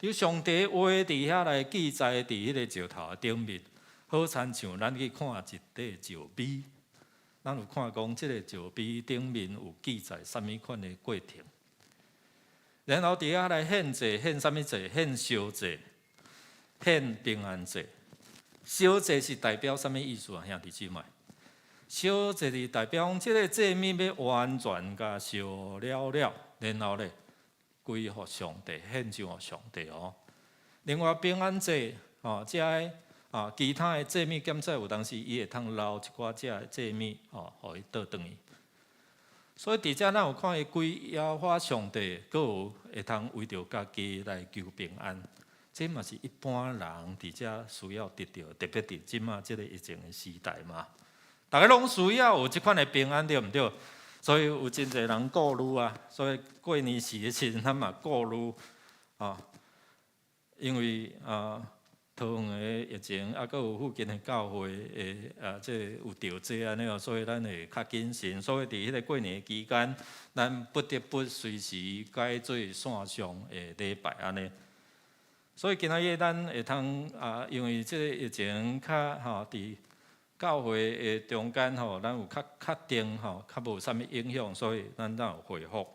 伫上帝话伫遐来记载伫迄个石头顶面，好亲像咱去看一块石碑，咱有看讲即个石碑顶面有记载啥物款的过程。然后伫遐来献祭，献啥物祭？献烧祭，献平安祭。烧祭是代表啥物意思啊？兄弟姊妹，烧祭是代表即个祭物要完全甲烧了，然后咧归互上帝，献上互上帝哦。另外平安祭遮其他的祭物检测有当时伊会通留一寡遮祭物互伊倒转去。所以伫遮咱有看伊归耶和华上帝，阁有会通为着家己来求平安，这嘛是一般人伫遮需要得到，特别伫即马即个疫情的时代嘛，大家拢需要有即款的平安，对毋对？所以有真侪人顾虑啊，所以过年时的时阵，咱嘛顾虑因为桃园的疫情，阁有附近的教会的即有着这安尼哦，所以咱会较谨慎。所以伫迄个过年期间，咱不得不随时改做线上的礼拜安尼。所以今仔日咱会通因为即个疫情较伫教会的中间咱有较定较无啥物影响，所以咱才有恢复。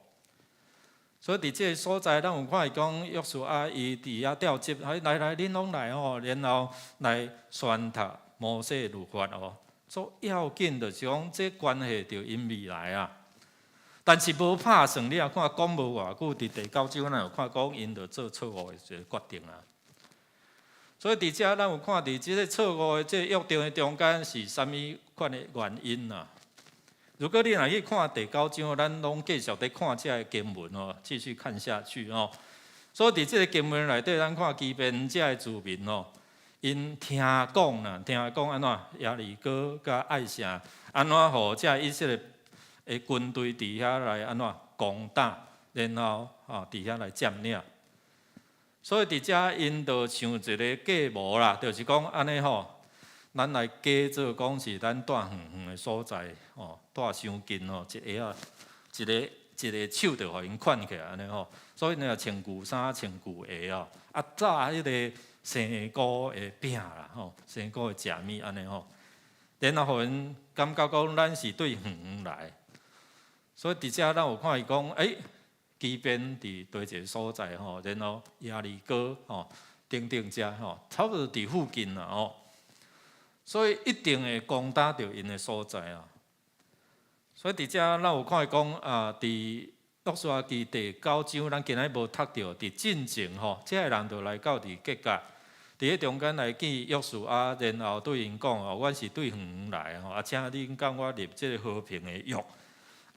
所以伫即个所在，咱有看伊讲约书亚伊伫遐调集，来，恁拢来吼，然后来宣读摩西律法哦。最要紧就是讲，这关系着因未来啊。但是无拍算，你也看讲无偌久，伫第9章咱有看讲因着做错误的一个决定啊。所以伫遮咱有看伫即个错误的这约定的中间是啥物款的原因啊？如果你若去看第9章，咱拢继续伫看这个经文哦，继续看下去哦。所以伫这个经文内底，咱看基遍这个子民哦，因听讲安怎亚利哥甲爱城安怎互这以色列的军队伫遐来安怎攻打，然后伫遐来占领。所以伫遮因就想一个计谋啦，就是讲安尼吼，咱来假做讲是咱住远远的所在住伤近一个手就互因捆起来安尼吼。所以呢，穿旧衫、穿旧鞋炸迄个生菇的饼啦生菇的食物安尼吼，然后互因感觉讲咱是对远远来。所以伫遮咱有看伊讲基遍伫对一个所在然后亚利哥等遮差不多伫附近啦所以一定会攻打到因的所在啊。所以伫遮咱有看伊讲伫约书亚记第9章，咱今日无读到伫进前这个人就来到伫吉甲，伫迄中间来见约书亚，然后对因讲阮是对远远来请恁甲我立即个和平的约，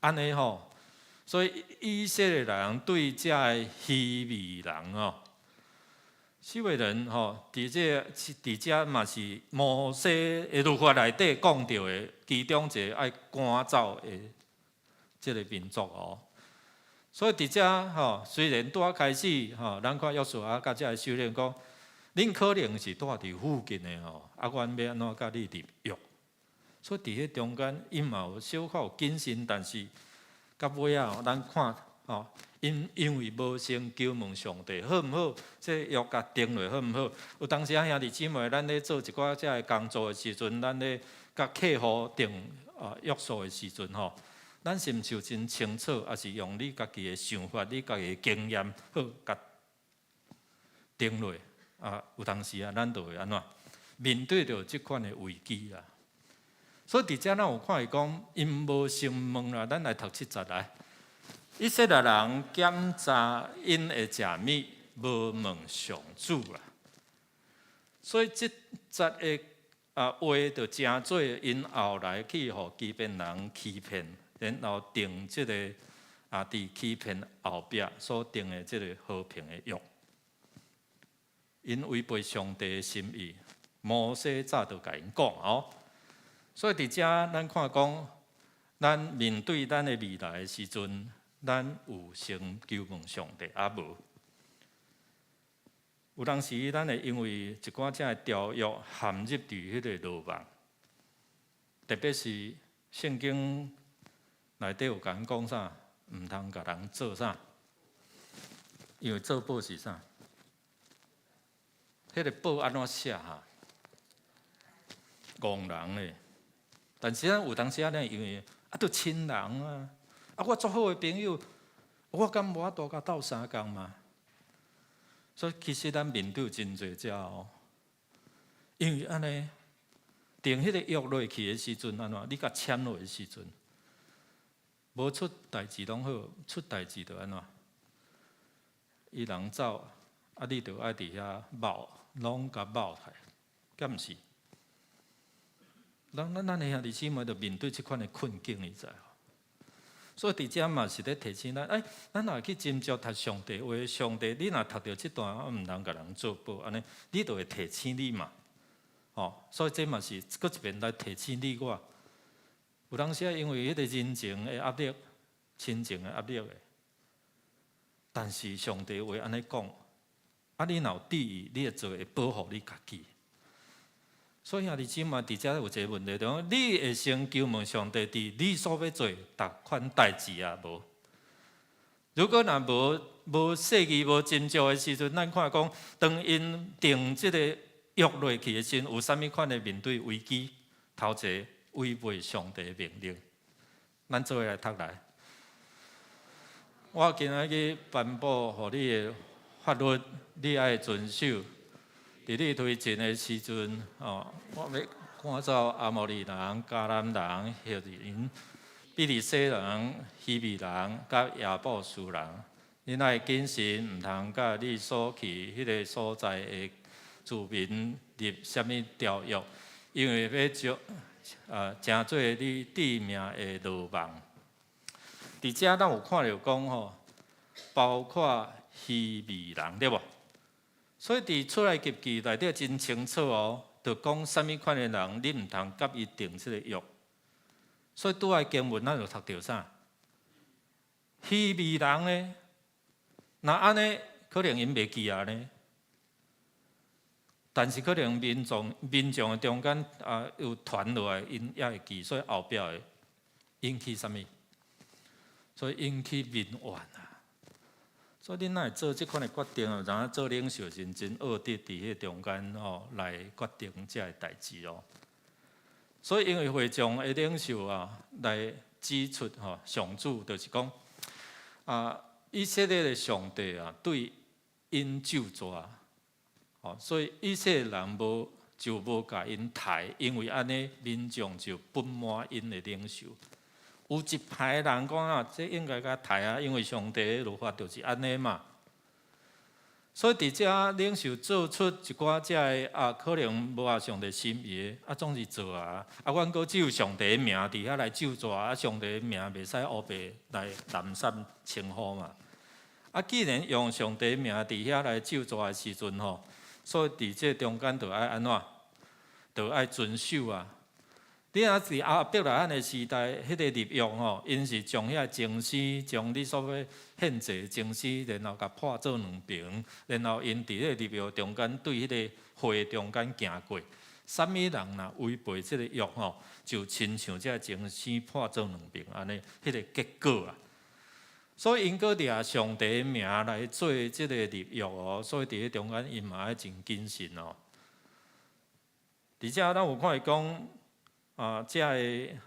安尼所以以色列人对这个希未人希未人伫遮嘛是摩西的律法内底讲到的其中一个爱赶走的这个民族所以伫遮虽然拄开始咱看约书亚甲遮个首领讲，恁可能是住伫附近的阮要安怎甲你立约。所以伫迄中间，伊嘛有小可有谨慎，但是到尾啊，咱看吼，因为无先求问上帝好毋好，这约甲定落好毋好？有当时啊，兄弟姊妹，咱咧做一寡遮个工作的时阵，咱咧甲客户定约束的时阵吼，咱是毋是有真清楚，还是用你家己的想法、你家己的经验好甲定落？有当时啊，咱就会安怎面对着即款的危机啦。所以伫遮咱有看伊讲，因无先问啦，咱来读70来。以色列人检查因的食物，无问上主啦。所以即节的话就真做因后来去互欺骗人欺骗，然后定即个伫欺骗后壁所定的即个和平的约。因违背上帝的心意，摩西早就甲因讲哦。所以伫遮咱看讲，咱面对咱的未来的时阵，咱有先求问上帝，啊无？有当时咱会因为一寡遮的条约陷入伫迄个落网，特别是圣经内底有甲讲啥，毋通甲人做啥，因为做报是啥？迄个报安怎写哈？戆人咧。但是咱有当时咱因为都亲人啊，我足好的朋友，我敢无法度甲斗相共嘛？所以其实咱面对真侪遮哦，因为安尼定迄个约落去的时阵，安怎？你甲签落的时阵，无出代志拢好，出代志就安怎？伊人走，你就爱伫遐谋，拢甲谋害，敢毋是？咱的兄弟姊妹就面对即款的困境，你知吼？所以伫遮嘛是咧提醒咱，咱若去斟酌读上帝话，上帝你若读到即段，毋通甲人做报，安尼你就会提醒你嘛。所以这嘛是搁一遍来提醒你我。有当时因为迄个人情的压力、亲情的压力的，但是上帝话安尼讲，你若有注意，你会做会保护你家己。所以兄弟姊妹，伫遮有一个问题，就讲你会先求问上帝，伫你所要做逐款代志啊无？如果若无细意、无斟酌的时阵，咱看讲，当因定即个约落去的时阵，有啥物款的面对危机？头一个违背上帝的命令，咱做来读来。我今仔日颁布互你的法律，你爱遵守。伫你推进的时阵，我要赶走阿摩利人、迦南人、希人、比利洗人、希比人、甲亚布斯人。你爱谨慎，毋通甲你所去迄个所在的住民立什物条约，因为要将诚做你致命的落网。伫遮咱有看到讲吼，包括希比人对无？所以伫出来及记内底真清楚哦，就讲啥物款的人，你毋通甲伊定即个约。所以拄爱经文，咱就读到啥？希比人呢？那安尼可能因袂记啊呢？但是可能民众的中间有传落来，因也会记，所以后壁会引起啥物？所以引起民怨啊！所以恁若会做即款的决定，然后做领袖真学得伫迄中间来决定遮个代志哦。所以因为会众的领袖来指出上主就是讲以色列的上帝对因咒詛，所以以色列人就无甲因抬，因为安尼民众就不满因的领袖。有一派人讲这应该甲抬因为上帝的律法就是安尼嘛。所以伫遮领袖做出一寡遮个可能无合上帝心意的，总是做阮阁只有上帝的名伫遐来咒詛上帝的名袂使黑白来滥散称呼嘛。既然用上帝的名伫遐来咒詛的时阵所以伫这中间就爱安怎？就爱遵守啊。你若是亚伯拉罕的时代，迄个立约因是将遐经师，将你所要献祭的经师，然后甲破做两平，然后因伫迄个立约中间对迄个会中间行过，什么人若违背这个约吼，就亲像这情生破做两边安尼，迄个结果啊。所以因搁掠上帝的名来做这个立约哦，所以伫咧中间因嘛爱真谨慎哦。而且咱有看伊讲这个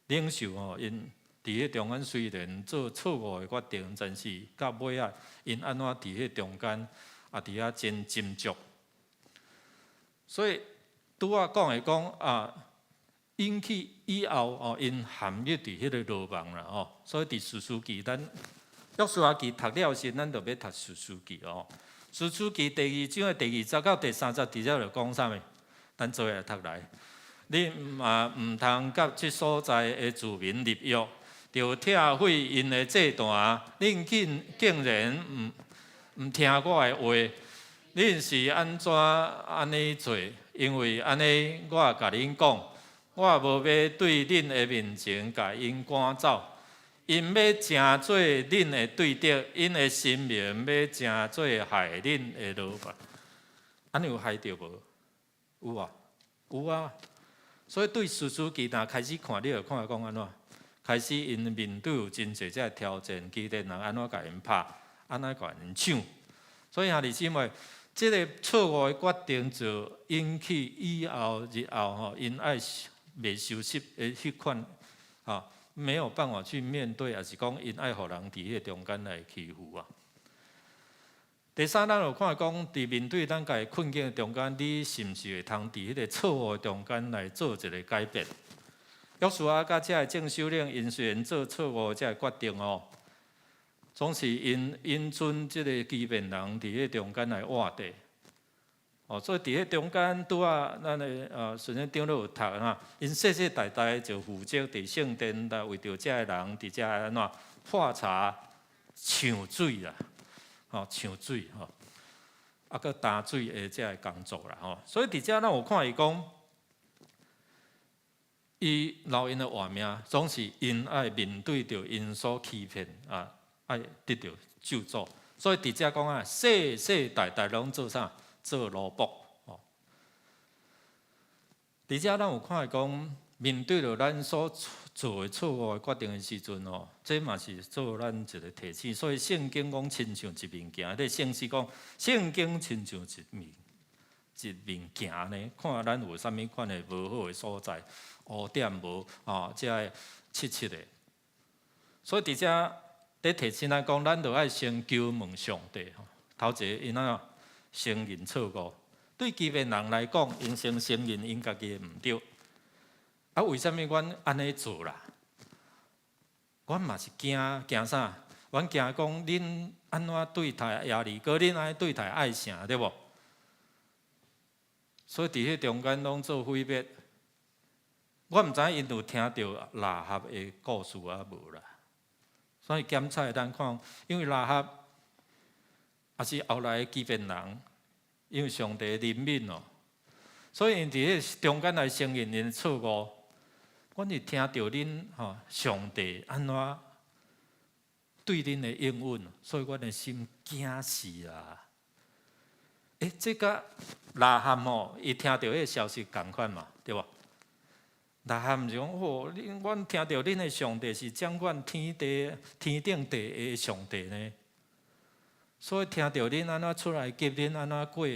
领袖哦，因伫咧中间虽然做错误的决定，但是到尾啊，因安怎伫咧中间伫遐真斟酌。所以拄仔讲的讲引起以后哦，因陷入伫迄个罗网啦哦。所以伫士师记，咱约书亚记读了时，咱就要读士师记哦。士师记第2章的第20到第30，直接就讲啥物？咱做下读来。你嘛毋通甲即所在的住民立约，就拆毁因的祭坛。恁竟然毋听我的话，恁是安怎安尼做？因为安尼，我甲恁讲，我无要对恁的面前甲因赶走。因要成做恁的对敌，因的心命要成做害恁的罗网。安尼有害着无？有啊，有啊。所以对士师记若开始看，你就看讲安怎？开始因面对有真侪这挑战，基甸人安怎甲因拍，安怎甲因抢。所以兄弟姊妹，这个错误的决定就引起以后日后吼，因爱未收拾的迄款没有办法去面对，也是讲因爱互人伫迄中间来欺负啊。第三，咱有看讲，伫面对咱家困境的中间，你是毋是会通伫迄个错误的中间来做一个改变？约书亚甲这正首领，因虽然做错误这决定哦，总是因准即个基遍人伫迄中间来活地。所以伫迄中间拄咱的顺生长老有读因世世代代就负责伫圣殿来为着这个人伫遮安怎破柴、抢水啦。抢水搁打水的这个工作啦所以伫遮咱有看伊讲，伊留因的活命，总是因爱面对着因所欺骗爱得到救助。所以伫遮讲世世代代拢做啥？做奴仆伫遮咱有看讲，面对着咱所做的错误的决定的时阵这嘛是做咱一个提醒。所以圣经讲亲像一面镜，咧圣诗讲圣经亲像一面镜呢，看咱有啥物款的无好的所在，污点无这个七的。所以伫遮咧提醒咱讲，咱着爱先求问上帝头一个因承认错误，对基遍人来讲，因先承认因家己的毋对。为什么阮安尼做啦？阮嘛是惊啥？阮惊讲恁安怎对待亚利哥，恁安尼对待爱城，对无？所以伫迄中间拢做毁灭。我毋知因有听到拉合的故事无啦？所以检查咱看，因为拉合也是后来的基遍人，因为上帝怜悯所以因伫迄中间来承认因的错误。阮是听到恁上帝安怎对恁的应允，所以阮的心惊死啦！这甲拉合伊听到迄个消息共款嘛，对无？拉合毋是讲阮听到恁的上帝是掌管天顶地的上帝呢，所以听到恁安怎出来give恁安怎过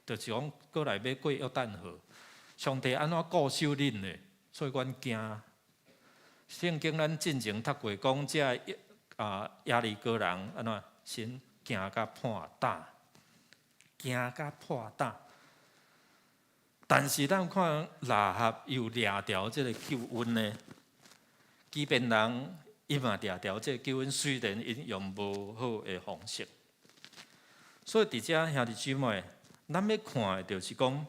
就是讲过来要过约旦河，上帝安怎固守恁呢？所以阮惊。圣经咱进前读过，讲这亚利哥人安怎先惊甲破胆，惊甲破胆。但是咱看拉合又掠条这个救恩呢，基遍人伊嘛掠条这个救恩，虽然因用无好的方式。所以伫遮兄弟姊妹，咱要看的就是讲，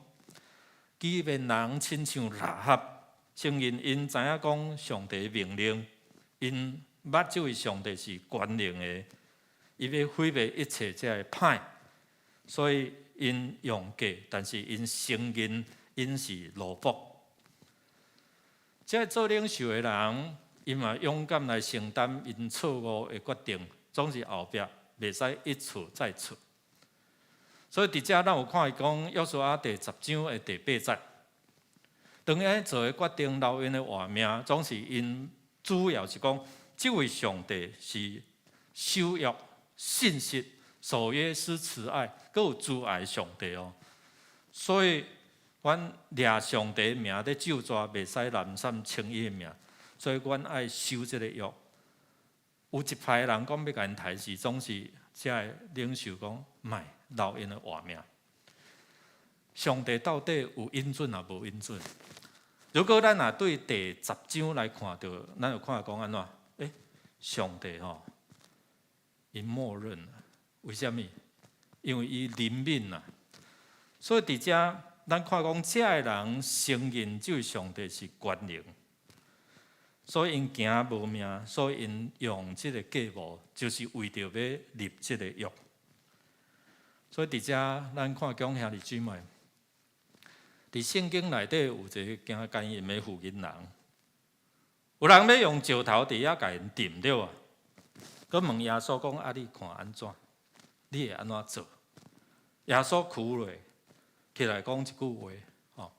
基遍人亲像拉合。承认因知影讲上帝命令，因捌这位上帝是权能的，伊要毁灭一切这个歹，所以因用假，但是因承认因是奴仆。这做领袖的人，因嘛勇敢来承担因错误的决定，总是后壁袂使一错再错。所以伫遮咱有看伊讲，约书亚第10章的第8节，当伊做的决定，留因的活命，总是因主要是讲，这位上帝是守约、信实、守约施慈爱，佮有慈爱的上帝哦。所以，阮掠上帝的名咧咒詛，袂使滥散称伊的名。所以，阮爱守这个约。有一派人讲要甲因杀死，总是才会领袖讲，卖留因的活命。上帝到底有恩准也无恩准？如果咱若对第10章来看到，咱就看讲安怎？上帝吼，因默认了，为什么？因为伊怜悯啦。所以伫遮，咱看讲，遮个人承认这位上帝是权能，所以因行无命，所以因用这个计谋，就是为着要立这个约。所以伫遮，咱看讲兄弟姊妹。伫圣经内底有一个惊奸淫的妇人人，有人要用石头伫遐甲因钉了啊！佮问耶稣讲：啊，你看安怎？你会安怎做？耶稣哭落，起来讲一句话，吼，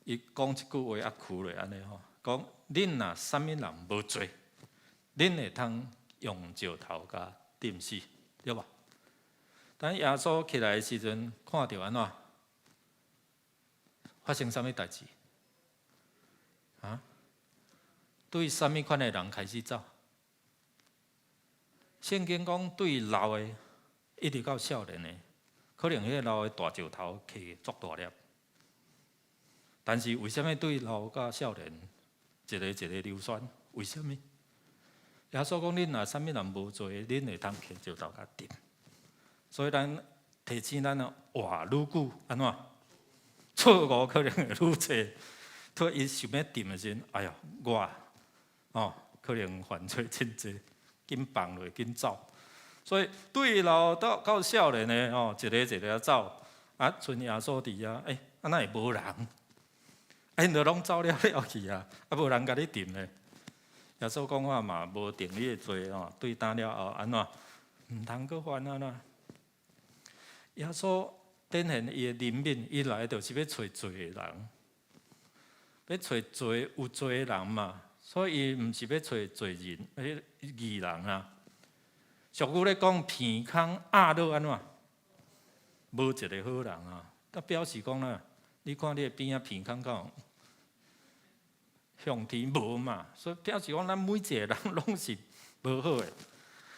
伊讲一句话啊，哭落安尼吼，讲：恁若啥物人无做，恁会通用石头甲钉死，对吧？等耶稣起来的时阵，看到安怎？发生啥物代志？啊？对啥物款的人开始走？圣经讲对老的，一直到少年的，可能迄个老的大石头起足大粒。但是为什么对老甲少年一个一个流传？为什么？耶稣讲：恁若啥物人无做，恁会通起石头甲钉。所以咱提醒咱活愈久，安怎？错误可能会愈侪，突伊想要定的时阵，哎呀，我可能犯罪真侪，紧放落紧走。所以老到少年的一个一个走，啊，剩耶稣伫遐，安那会无人？因就拢走了去啊，无人甲你定咧。耶稣讲话嘛，无定你的罪对担了后安怎？毋通阁犯啊啦。耶稣展现伊的怜悯，伊来就是要找罪的人，要找罪有罪的人嘛。所以伊毋是要找罪人、义人啊。俗语咧讲，鼻孔压到安怎？无一个好人啊。那表示讲啦，你看你的边仔鼻孔敢向天无嘛？所以表示讲，咱每一个人拢是无好的。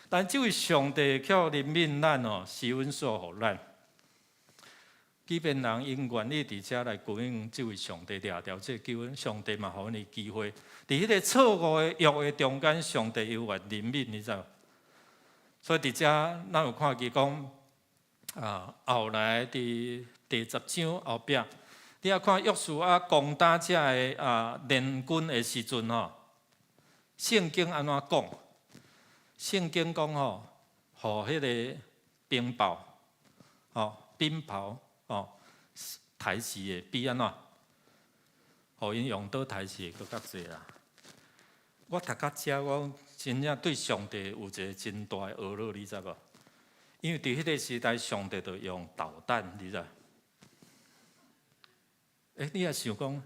但这位上帝却怜悯咱施恩所予咱。即便人因愿意伫遮来供应这位上帝掠掉这救恩，上帝嘛，互伊机会。伫迄个错误的约的中间，上帝又愿怜悯，你知道？所以伫遮，咱有看见讲后来伫第10章后壁，你要看约书亚攻打遮的联军的时阵圣经安怎讲？圣经讲互迄个冰雹冰雹抬死的比安怎？互因用倒抬死的搁较济啦。我读到遮，我真正对上帝有一个真大的懊恼，你知无？因为伫迄个时代，上帝就用导弹，你知？你也想讲，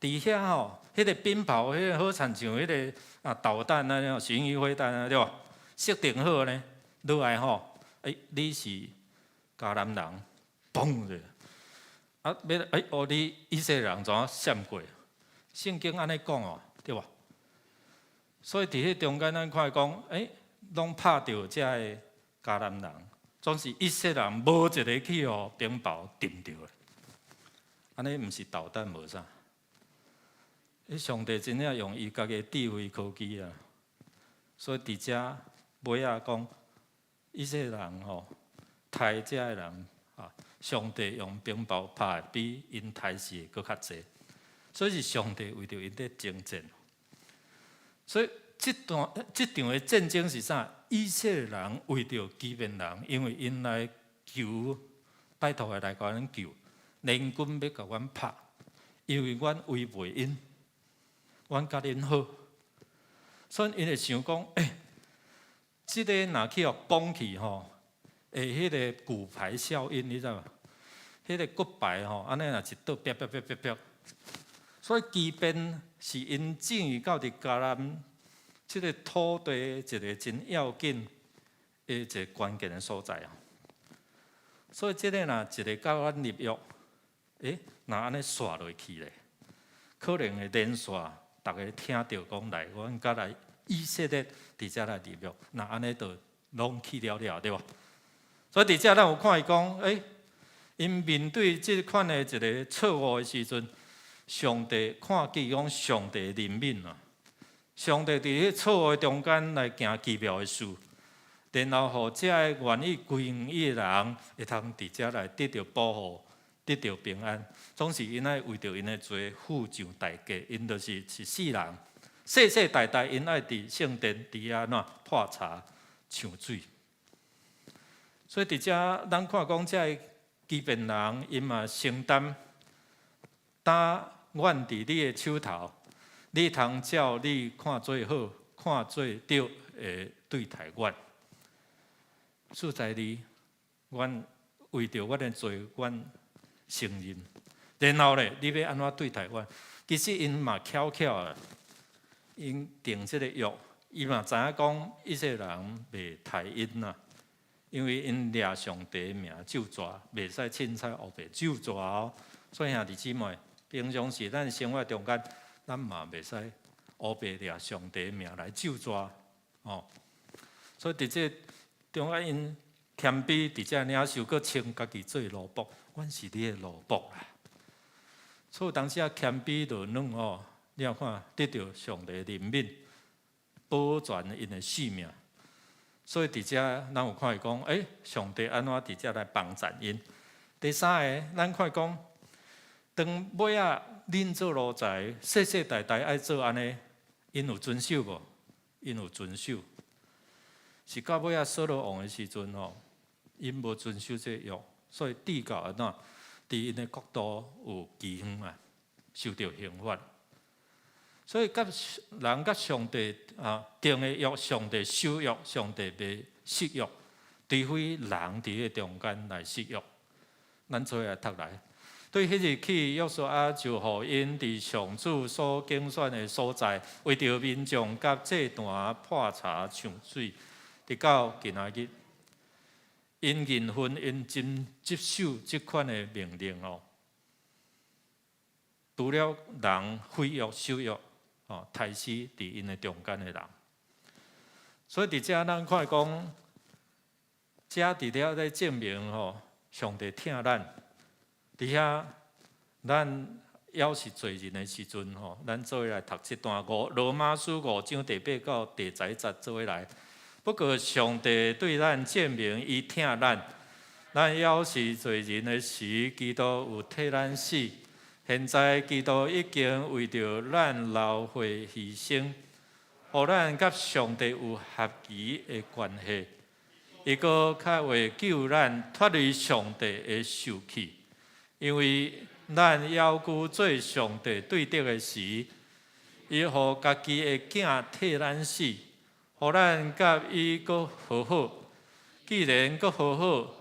伫遐迄个冰雹，迄个好亲像迄个导弹啊，巡弋飞弹啊，对吧？设定好呢，落来你是迦南人，嘣着，要你以色列人怎闪过？圣经安尼讲对吧？所以伫迄中间，咱看讲，拢拍到遮个迦南人，总是以色列人无一个去冰雹定着的。安尼毋是导弹无啥。上帝真正用伊家己智慧科技啊，所以伫遮尾仔讲，以色列人杀遮个人上帝用冰雹拍比因杀死的搁较济，所以是上帝为着因在征战。所以这场的战争是啥？以色列人为着基遍人，因为因来求，拜托来甲阮救，联军要甲阮拍，因为阮违背因，阮甲因好，所以因会想讲，这个若去攻去迄个骨牌效应，你知无？迄个骨牌吼，安尼若一倒啪啪啪啪啪，所以畸变是因进到伫迦南即个土地一个真要紧的一个关键的所在啊。所以即个若一个甲阮立约，若安尼刷落去咧，可能会连续大家听到讲来，阮甲来以色列伫遮来立约，那安尼就拢去了对无？所以伫遮咱有看伊讲，因面对即款的一个错误的时阵，上帝看见讲上帝怜悯啊，上帝伫迄错误的中间来行奇妙的事，然后互遮个愿意归顺伊的人，会通伫遮来得到保护，得到平安。总是因爱为着因的罪付上代价，因就是死人，世世代代因爱伫圣殿伫安怎破柴抢水。所以伫遮咱看讲遮个畸变人，因嘛承担担阮伫你的手头，你通照你看做好，看做对的对待阮。实在哩，阮为着阮的罪，阮承认。然后咧，你要安怎对待阮？其实因嘛巧巧的，因定即个约，伊嘛知影讲以色列人袂刣因呐。因为因掠上帝的名咒诅，袂使凊彩黑白咒诅哦。所以兄弟姊妹，平常时咱生活中间，咱嘛袂使黑白掠上帝的名来咒詛哦。所以伫这中间因谦卑伫遮领受，搁称家己做奴仆，阮是你的奴仆啦。所以当时啊谦卑软软哦，你要看得到上帝的怜悯，保全因的性命。所以伫遮，咱有看伊讲，上帝安怎伫遮来帮助因？第三个，咱看伊讲，当尾仔恁做奴才，世世代代爱做安尼，因有遵守无？因有遵守。是到尾仔扫罗王的时阵吼，因无遵守这约，所以地教安怎？伫因的国度有饥荒啊，受到刑罚。所以，人甲上帝定的约，上帝守约，上帝袂失约，除非人伫迄中间来失约。咱做来读来，对迄日起，约书亚就互因伫上主所竞选的所在，为着民众甲这段破柴抢水，直到今仔日，因认分，因真接受即款的命令哦。除了人废约守约。刣死伫因的中间的人，所以伫遮咱看讲，遮伫遐在证明上帝疼咱。伫遐咱要是罪人的时阵咱做伙来读这段罗马书5章第8到第10节做伙来。不过上帝对咱证明伊疼咱，咱要是罪人的时，基督有替咱死。现在基督已经为着咱流血牺牲，互咱甲上帝有合宜的关系。伊阁较为救咱脱离上帝的受气，因为咱要求做上帝对得的时，伊互家己的囝替咱死，互咱甲伊阁和好。既然阁和好，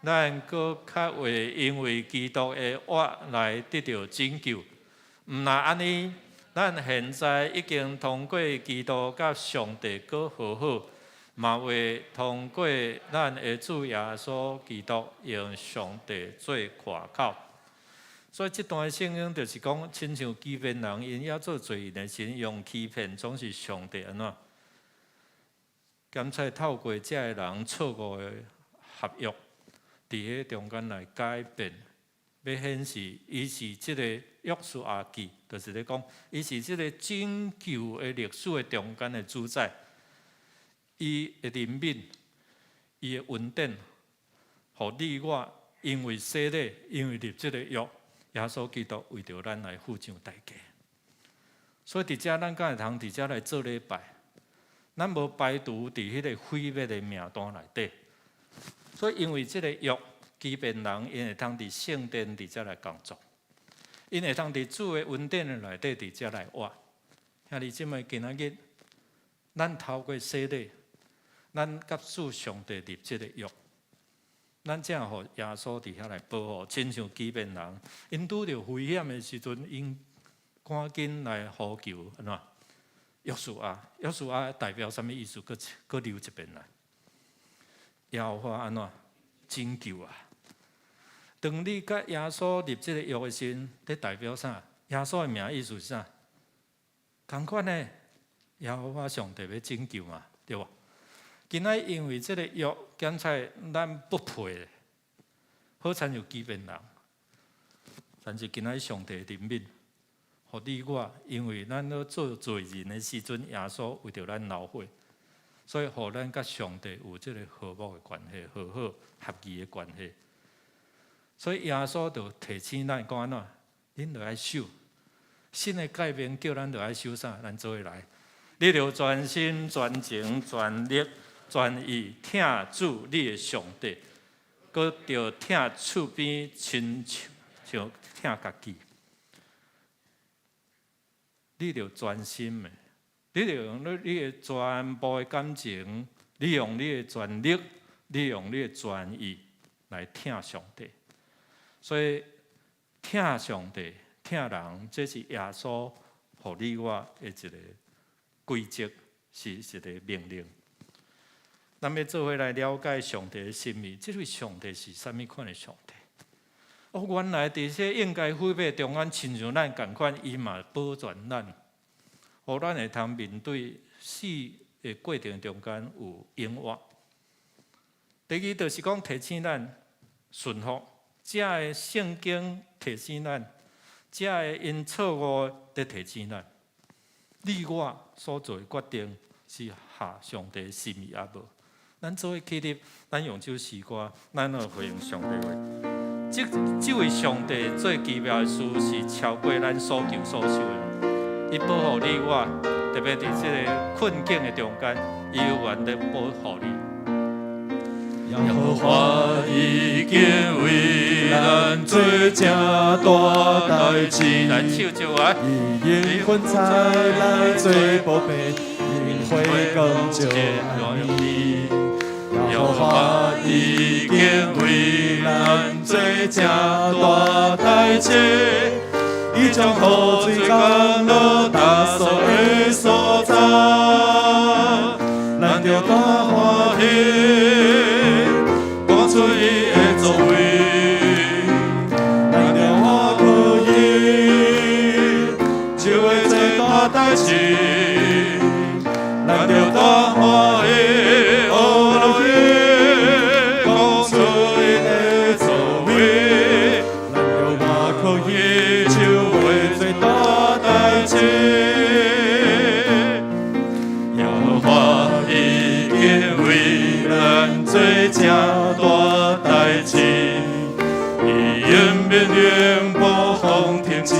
咱阁较会因为基督的活来得到拯救。毋若安尼，咱现在已经通过基督甲上帝阁和好，嘛会通过咱的主耶稣基督用上帝做挂口。所以这段圣经就是讲，亲像欺骗人，因要做罪人的时，用欺骗总是上帝安怎？甘才透过这个人错误的合约。伫迄中间来改变，要显示伊是即个约书亚记，就是咧讲，伊是即个拯救的历史的中间的主宰。伊的怜悯，伊的恩典，互你我因为洗礼，因为立即个约，耶稣基督为着咱来付上代价。所以伫遮咱敢会通伫遮来做礼拜，咱无排除伫迄个毁灭的名单内底。所以，因为这个约，欺骗人，因会通伫圣殿伫遮来工作，因会通伫主的恩典的内底伫遮来活。兄弟姊妹，今仔日，咱透过洗礼，咱甲主上帝立这个约，咱正互耶稣伫遐来保护，亲像基遍人，因拄着危险的时阵，因赶紧来呼求，安怎？约书亚代表什么意思？搁留一遍来，耶和华安怎？拯救啊！当你甲耶稣立这个约的时阵，这代表啥？耶稣的名意思是啥？同款呢，耶和华上帝要拯救嘛，对无？今仔因为这个约检测咱不配，好参像基遍人，但是今仔上帝怜悯，互你我，因为咱咧做罪人的时阵，耶稣为着咱流血，所以互咱甲上帝有这个和睦的关系，和好合意的关系。所以耶稣就提醒咱讲安怎，恁着爱守新的改变，叫咱着爱守啥？咱做伙来，你着专心、专情、全力。专意听主你的上帝，搁着听厝边亲像听家己。你着专心的，你着用你的全部的感情，你用你的全力，你用你的专意来听上帝。所以听上帝、听人，这是耶稣互你我的一个规则，是一个命令。咱要做伙来了解上帝的心意，这位上帝是啥物款的上帝？原来伫些应该毁灭中间，亲像咱共款，伊嘛保全咱，互咱会通面对死的过程中间有永活。第二就是讲提醒咱顺服，这个圣经提醒咱，这个因错误在提醒咱，你我所做的决定是合上帝的心意啊无？咱做伙起立，咱用这首诗歌，咱来回应上帝话。这位上帝最奇妙的事是超过咱所求所想的。伊保护你我，特别伫这个困境的中间，伊有愿力保护你。耶和华已经为咱做正大代志，咱手就来，伊应允差来做宝贝，因会更就爱你。耶和华已经为咱做正大代志，伊将雨水降落打扫的所在，咱着大欢喜，讲出伊的作为，咱着我可以，就会做大代志，咱着大欢喜。正大代志，伊永远无风停止，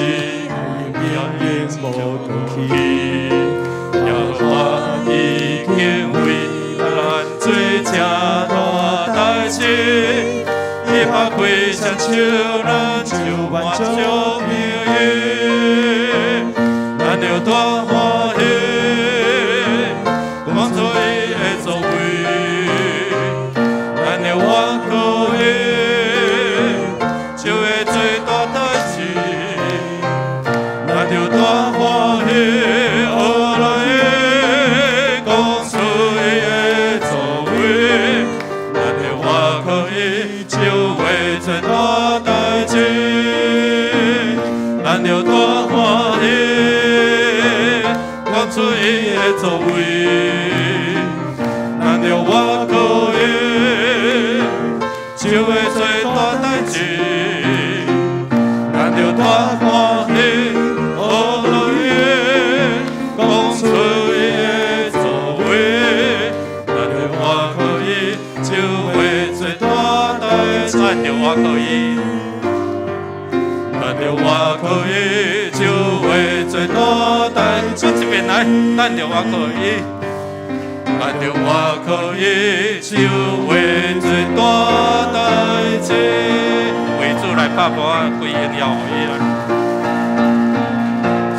永远无过去。耶和华已经为咱做正大代志，伊拍开双手，咱就万众朋友，咱着大欢喜，讲出伊的作为。我可以，就会做大代志，咱着大欢喜，学来讲出伊的作为，咱着我可以，就会做大代志，咱着大欢喜，讲出伊的作为，咱着我可以。就会做大代志，咱着大欢喜，学落伊讲出伊的作为，咱着我可以，就会做大代志，咱着我可以，咱着我可以，就会做大代志。这边来，咱着我可以。咱着我可以，就会做大代志。为主来拍盘，归荣耀予伊啊！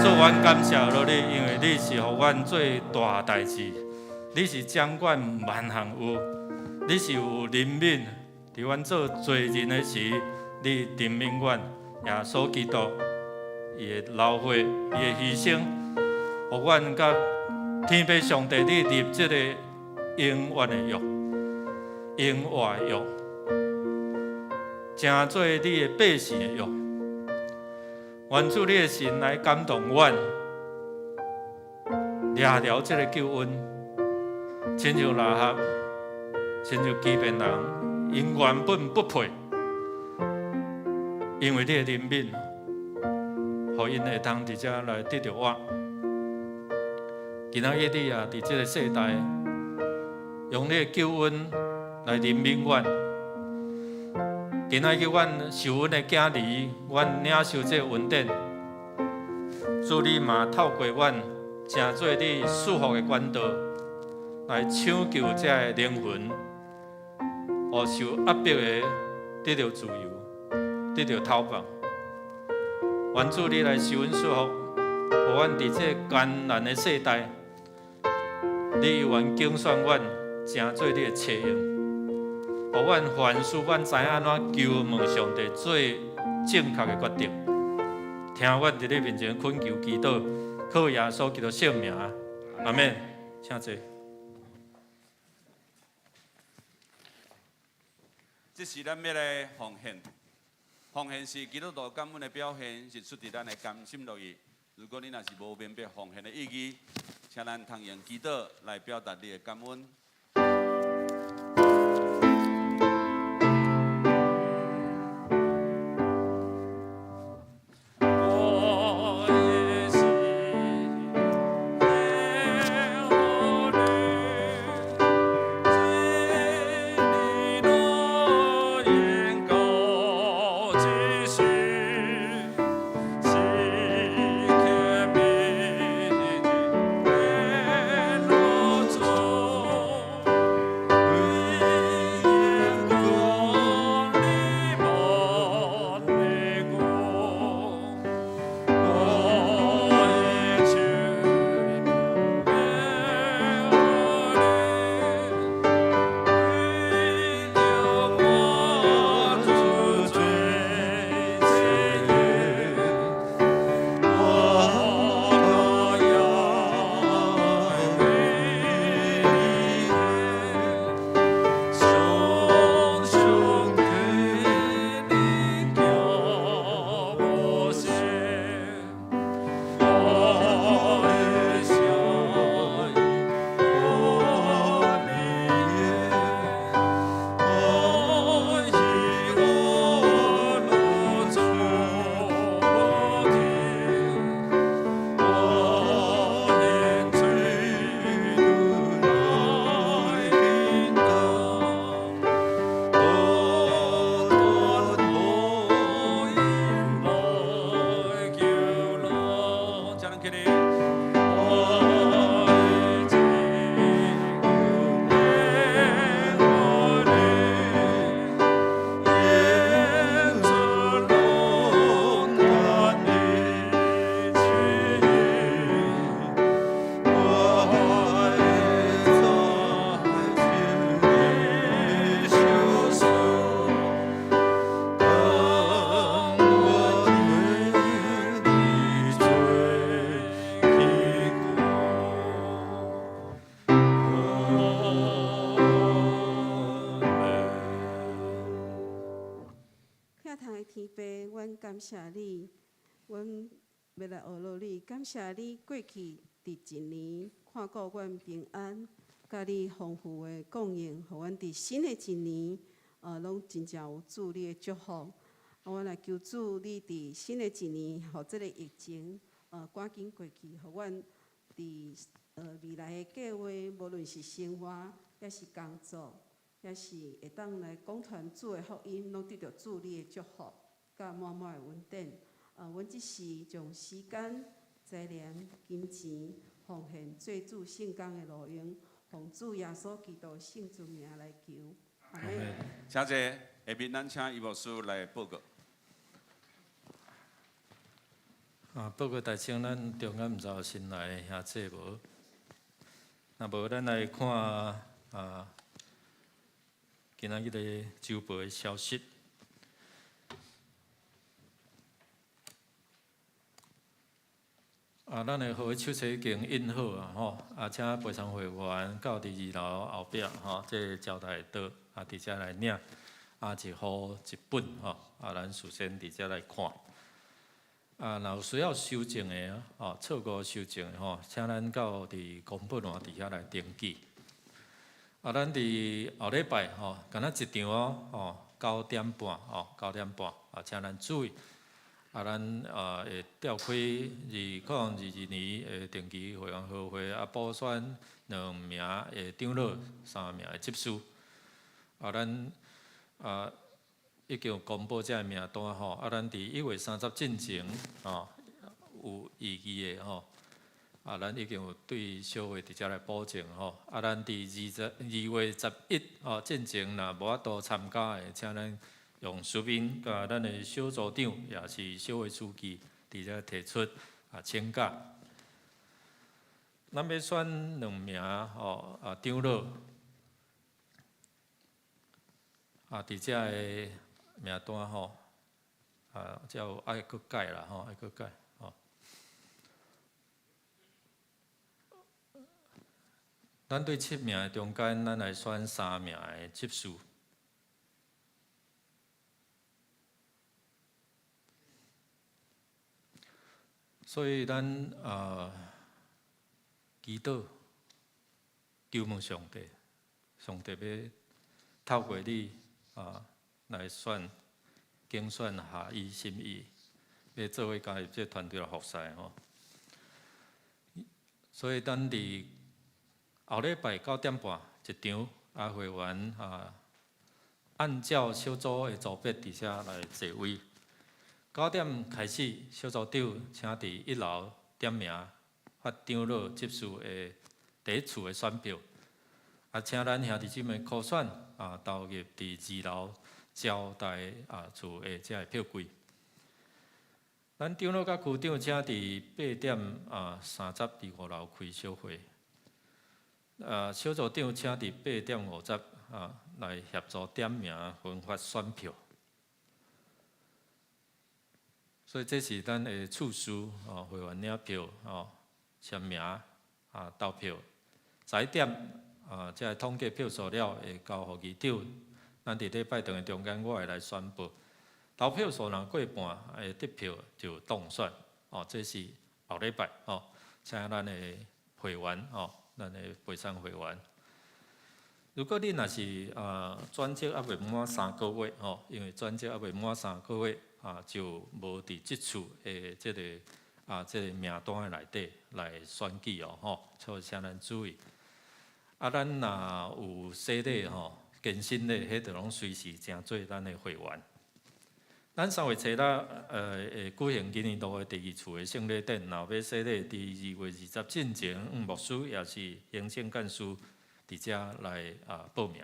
所以阮感谢落你，因为你是互阮做大代志，你是掌管万项有，你是有怜悯，伫阮做罪人的时，你陈明远耶稣基督伊的流血、伊的牺牲，互阮甲天父上帝你立这个永远的约、永活的约，成做你的百姓的约。愿主你的神来感动阮，掠了这个救恩，亲像拉合，亲像基遍人，因原本不配，因为你的怜悯，互因会通伫遮来得到我。今仔日你啊，伫这个世代，用你的救恩来怜悯阮。今仔日阮受阮的囝儿，阮领受这恩典，主你嘛透过阮，成做你祝福的管道，来抢救这个灵魂，互受压迫的得到自由，得到透放。愿主你来受阮祝福，互阮伫这艰难的世代，你愿竞选阮，成做你的切用。互阮凡事，阮知影安怎求问上帝最正确的决定。听阮伫你面前恳求祈祷，靠耶稣基督圣名，阿免，请坐。这是咱要来奉献，奉献是基督徒感恩的表现，是出自咱的甘心乐意。如果你若是无明白奉献的意义，请咱通用祈祷来表达你的感恩。感谢你，阮要来学乐你。感谢你过去伫一年看顾阮平安，甲你丰富的供应，互阮伫新的一年，拢真正有主你的祝福。我来求主，你伫新的一年，互即个疫情赶紧过去，互阮伫未来的计划，无论是生活，也是工作，也是会当来讲传主的福音，拢得到主你的祝福。甲满满的恩典，阮即时将时间、财力、金钱奉献做主圣工的路用，奉主耶稣基督圣之名来求。阿门。请坐，下面咱请余牧师来报告。报告大清，咱中间毋知有新来的兄弟无？若无，咱来看今仔日的周报的消息。咱的会手册已经印好啊，吼，请陪参会员到伫2楼后壁，吼，这招待桌，伫遮来领，一号一本，吼，咱事先伫遮来看。若有需要修正的，错误修正的，吼，请咱到伫公布栏伫遐来登记。咱伫后礼拜，吼，敢若一场哦，9点半，9点半，请咱注意。咱会召开2022年的定期会员好会，补选2名的长老，3名的执事。咱已经有公布这名单吼。咱伫1月30进前，有异议的吼。咱已经有对小会伫遮来保证吼。咱伫2月11进前，若无法度参加的，请咱用书面甲咱的小组长，也是小会书记，伫遮提出请假。咱要选2名长老，伫遮的名单吼，才有爱搁改啦吼，爱搁改吼。咱对7名的中间，咱来选3名的执事。所以咱祈祷求问上帝，上帝要透过你来竞选合伊心意，要做伙加入这团队来服侍吼。所以咱伫后礼拜9点半一场，会员按照小组的组别伫遮来座位。9点开始，小组长请伫1楼点名发长老执事的第一次的选票，请咱兄弟姊妹可选投入伫2楼招待处的这个票柜。咱长老甲区长请伫8点30伫5楼开小会。小组长请伫8点50来协助点名分发选票。所以这是咱的次序会员领票签名投票。11点这个统计票数了会交予议长。咱伫礼拜堂的中间，我会来宣布，投票数若过半，得票就当选。这是后礼拜请咱的会员咱的陪参会员。如果你若是转职还未满3个月因为转职还未满3个月。就无伫即次的这个名单的内底来选举所以请咱注意。咱若有洗礼健身的，迄就拢随时成做咱的会员。咱3月初会举行今年度的第2次的圣礼典，若要洗礼，伫2月20进前，牧师也是行政干事伫遮来报名。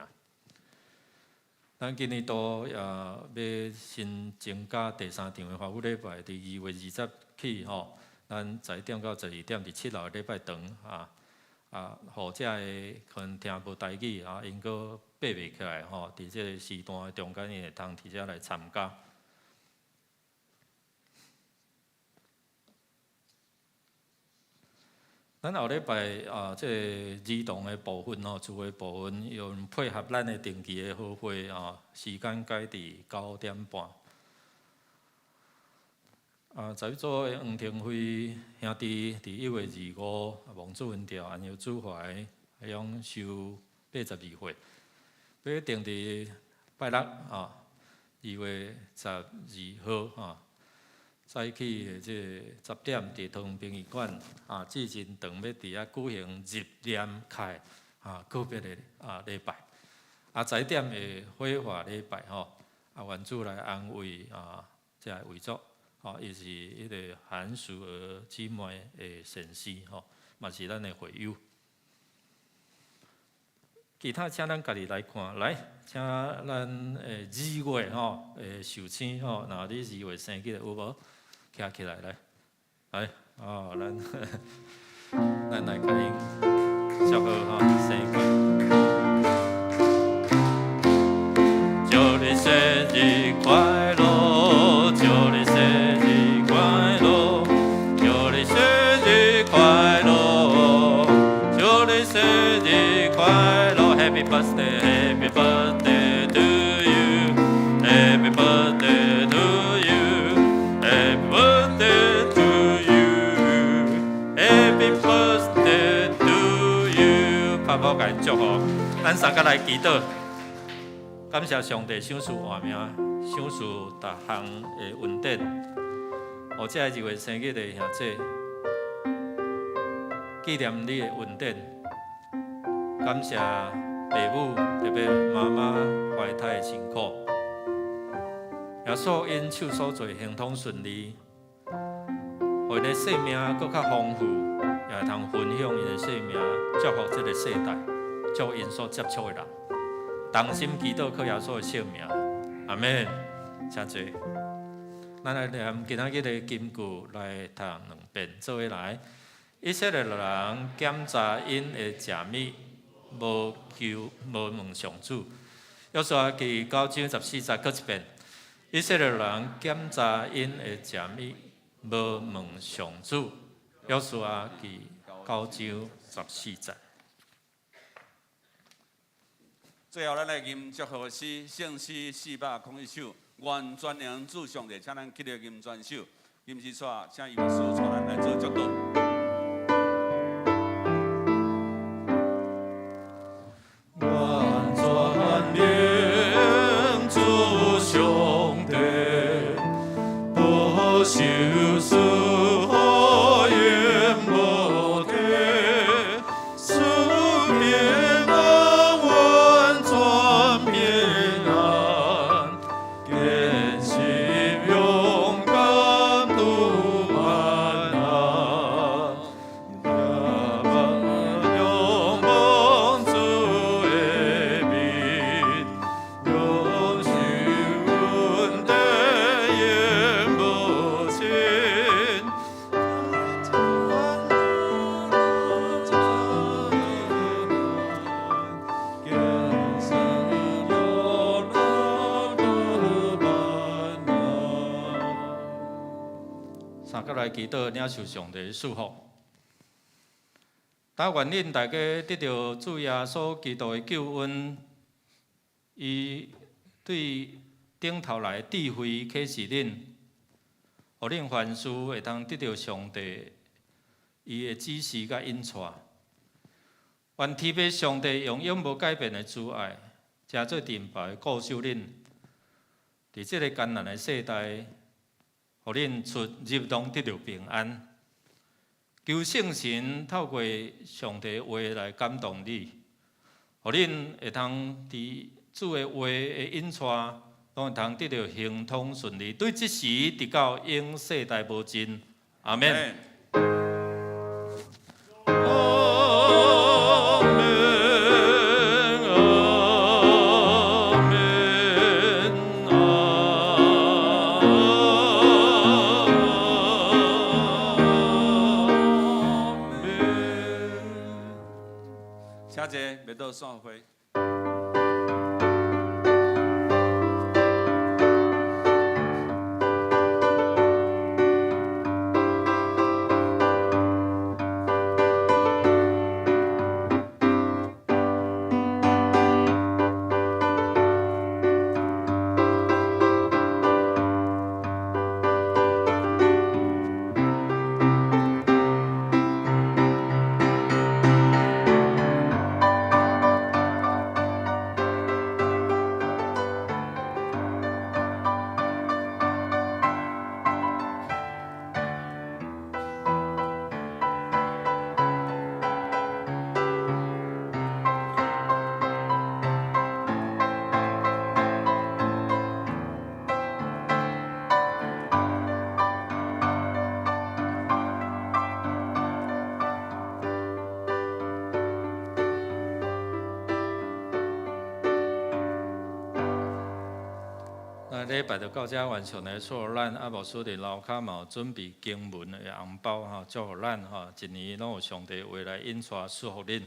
咱今年度要新增加第3场的华府礼拜，伫2月20起咱11点到12点伫7楼的礼拜堂互遮个可能听无台语因阁爬袂起来伫这个时段的中间，伊会通伫遮来参加。咱后礼拜这个儿童的部分聚会部分，用配合咱的定期的好会时间改伫9点半。在座的黄庭辉兄弟伫1月25，王祖文调、安由祖怀，迄种收82岁，要定伫拜六2月12号早起的这10点伫桃园殡仪馆至真堂要伫遐举行入殓开告别的礼拜，11点的火化礼拜原主来安慰这个遗族伊是迄个韩淑娥姊妹的先师嘛是咱的会友。其他请咱家己来看，来，请咱2月的寿星若你2月生日有无？站起来来，咱来甲因祝贺生日快乐。生日快乐 ，Happy birthday，Happy birthday to you，Happy birthday to you，Happy birthday to you，Happy birthday to you。拍拍甲因祝福，咱三个来祈祷，感谢上帝赏赐换命，赏赐逐项的恩典。我这2月生日的兄弟，纪念你的恩典，感谢父母，特别妈妈怀胎的辛苦。耶稣因手所做行通顺利，互因的生命更较丰富，也通分享因的生命，祝福这个世代，祝福因所接触的人。同心祈祷靠耶稣的性命，阿门。谢谢。咱来念今仔日的金句来读2遍，做伙来。以色列人检查因的食物，无问上主。约书亚记9章14节，搁一遍。以色列人检查因的食物，无问上主。约书亚记9章14节。最后，咱来吟祝贺诗，圣诗401首，愿全能主上帝，请咱起立吟全首。吟诗煞，请义牧师带咱来做祝祷。愿全能主上帝，保守赐福永无停，赐平安完全平安，坚信勇敢度万难，仰望主的面，永续恩典永无尽。三个来祈祷，领受上帝的祝福。但愿恁大家得到主耶稣基督的救恩，伊对顶头来的智慧启示恁，互恁凡事会当得到上帝伊的指示甲引带。愿天父上帝用永无改变的主爱，诚做盾牌固守恁，伫即个艰难的世代，互恁出入拢得到平安。求圣神透过上帝的话来感动你，互恁会通伫主的话的引带，拢会通得到行通顺利，对即时直到永世代无尽。阿免。谢谢，未到散会。礼拜就到这完成的，祝福咱阿无属的楼骹嘛有准备经文的红包哈，祝福咱哈一年拢有上帝话来引带祝福恁。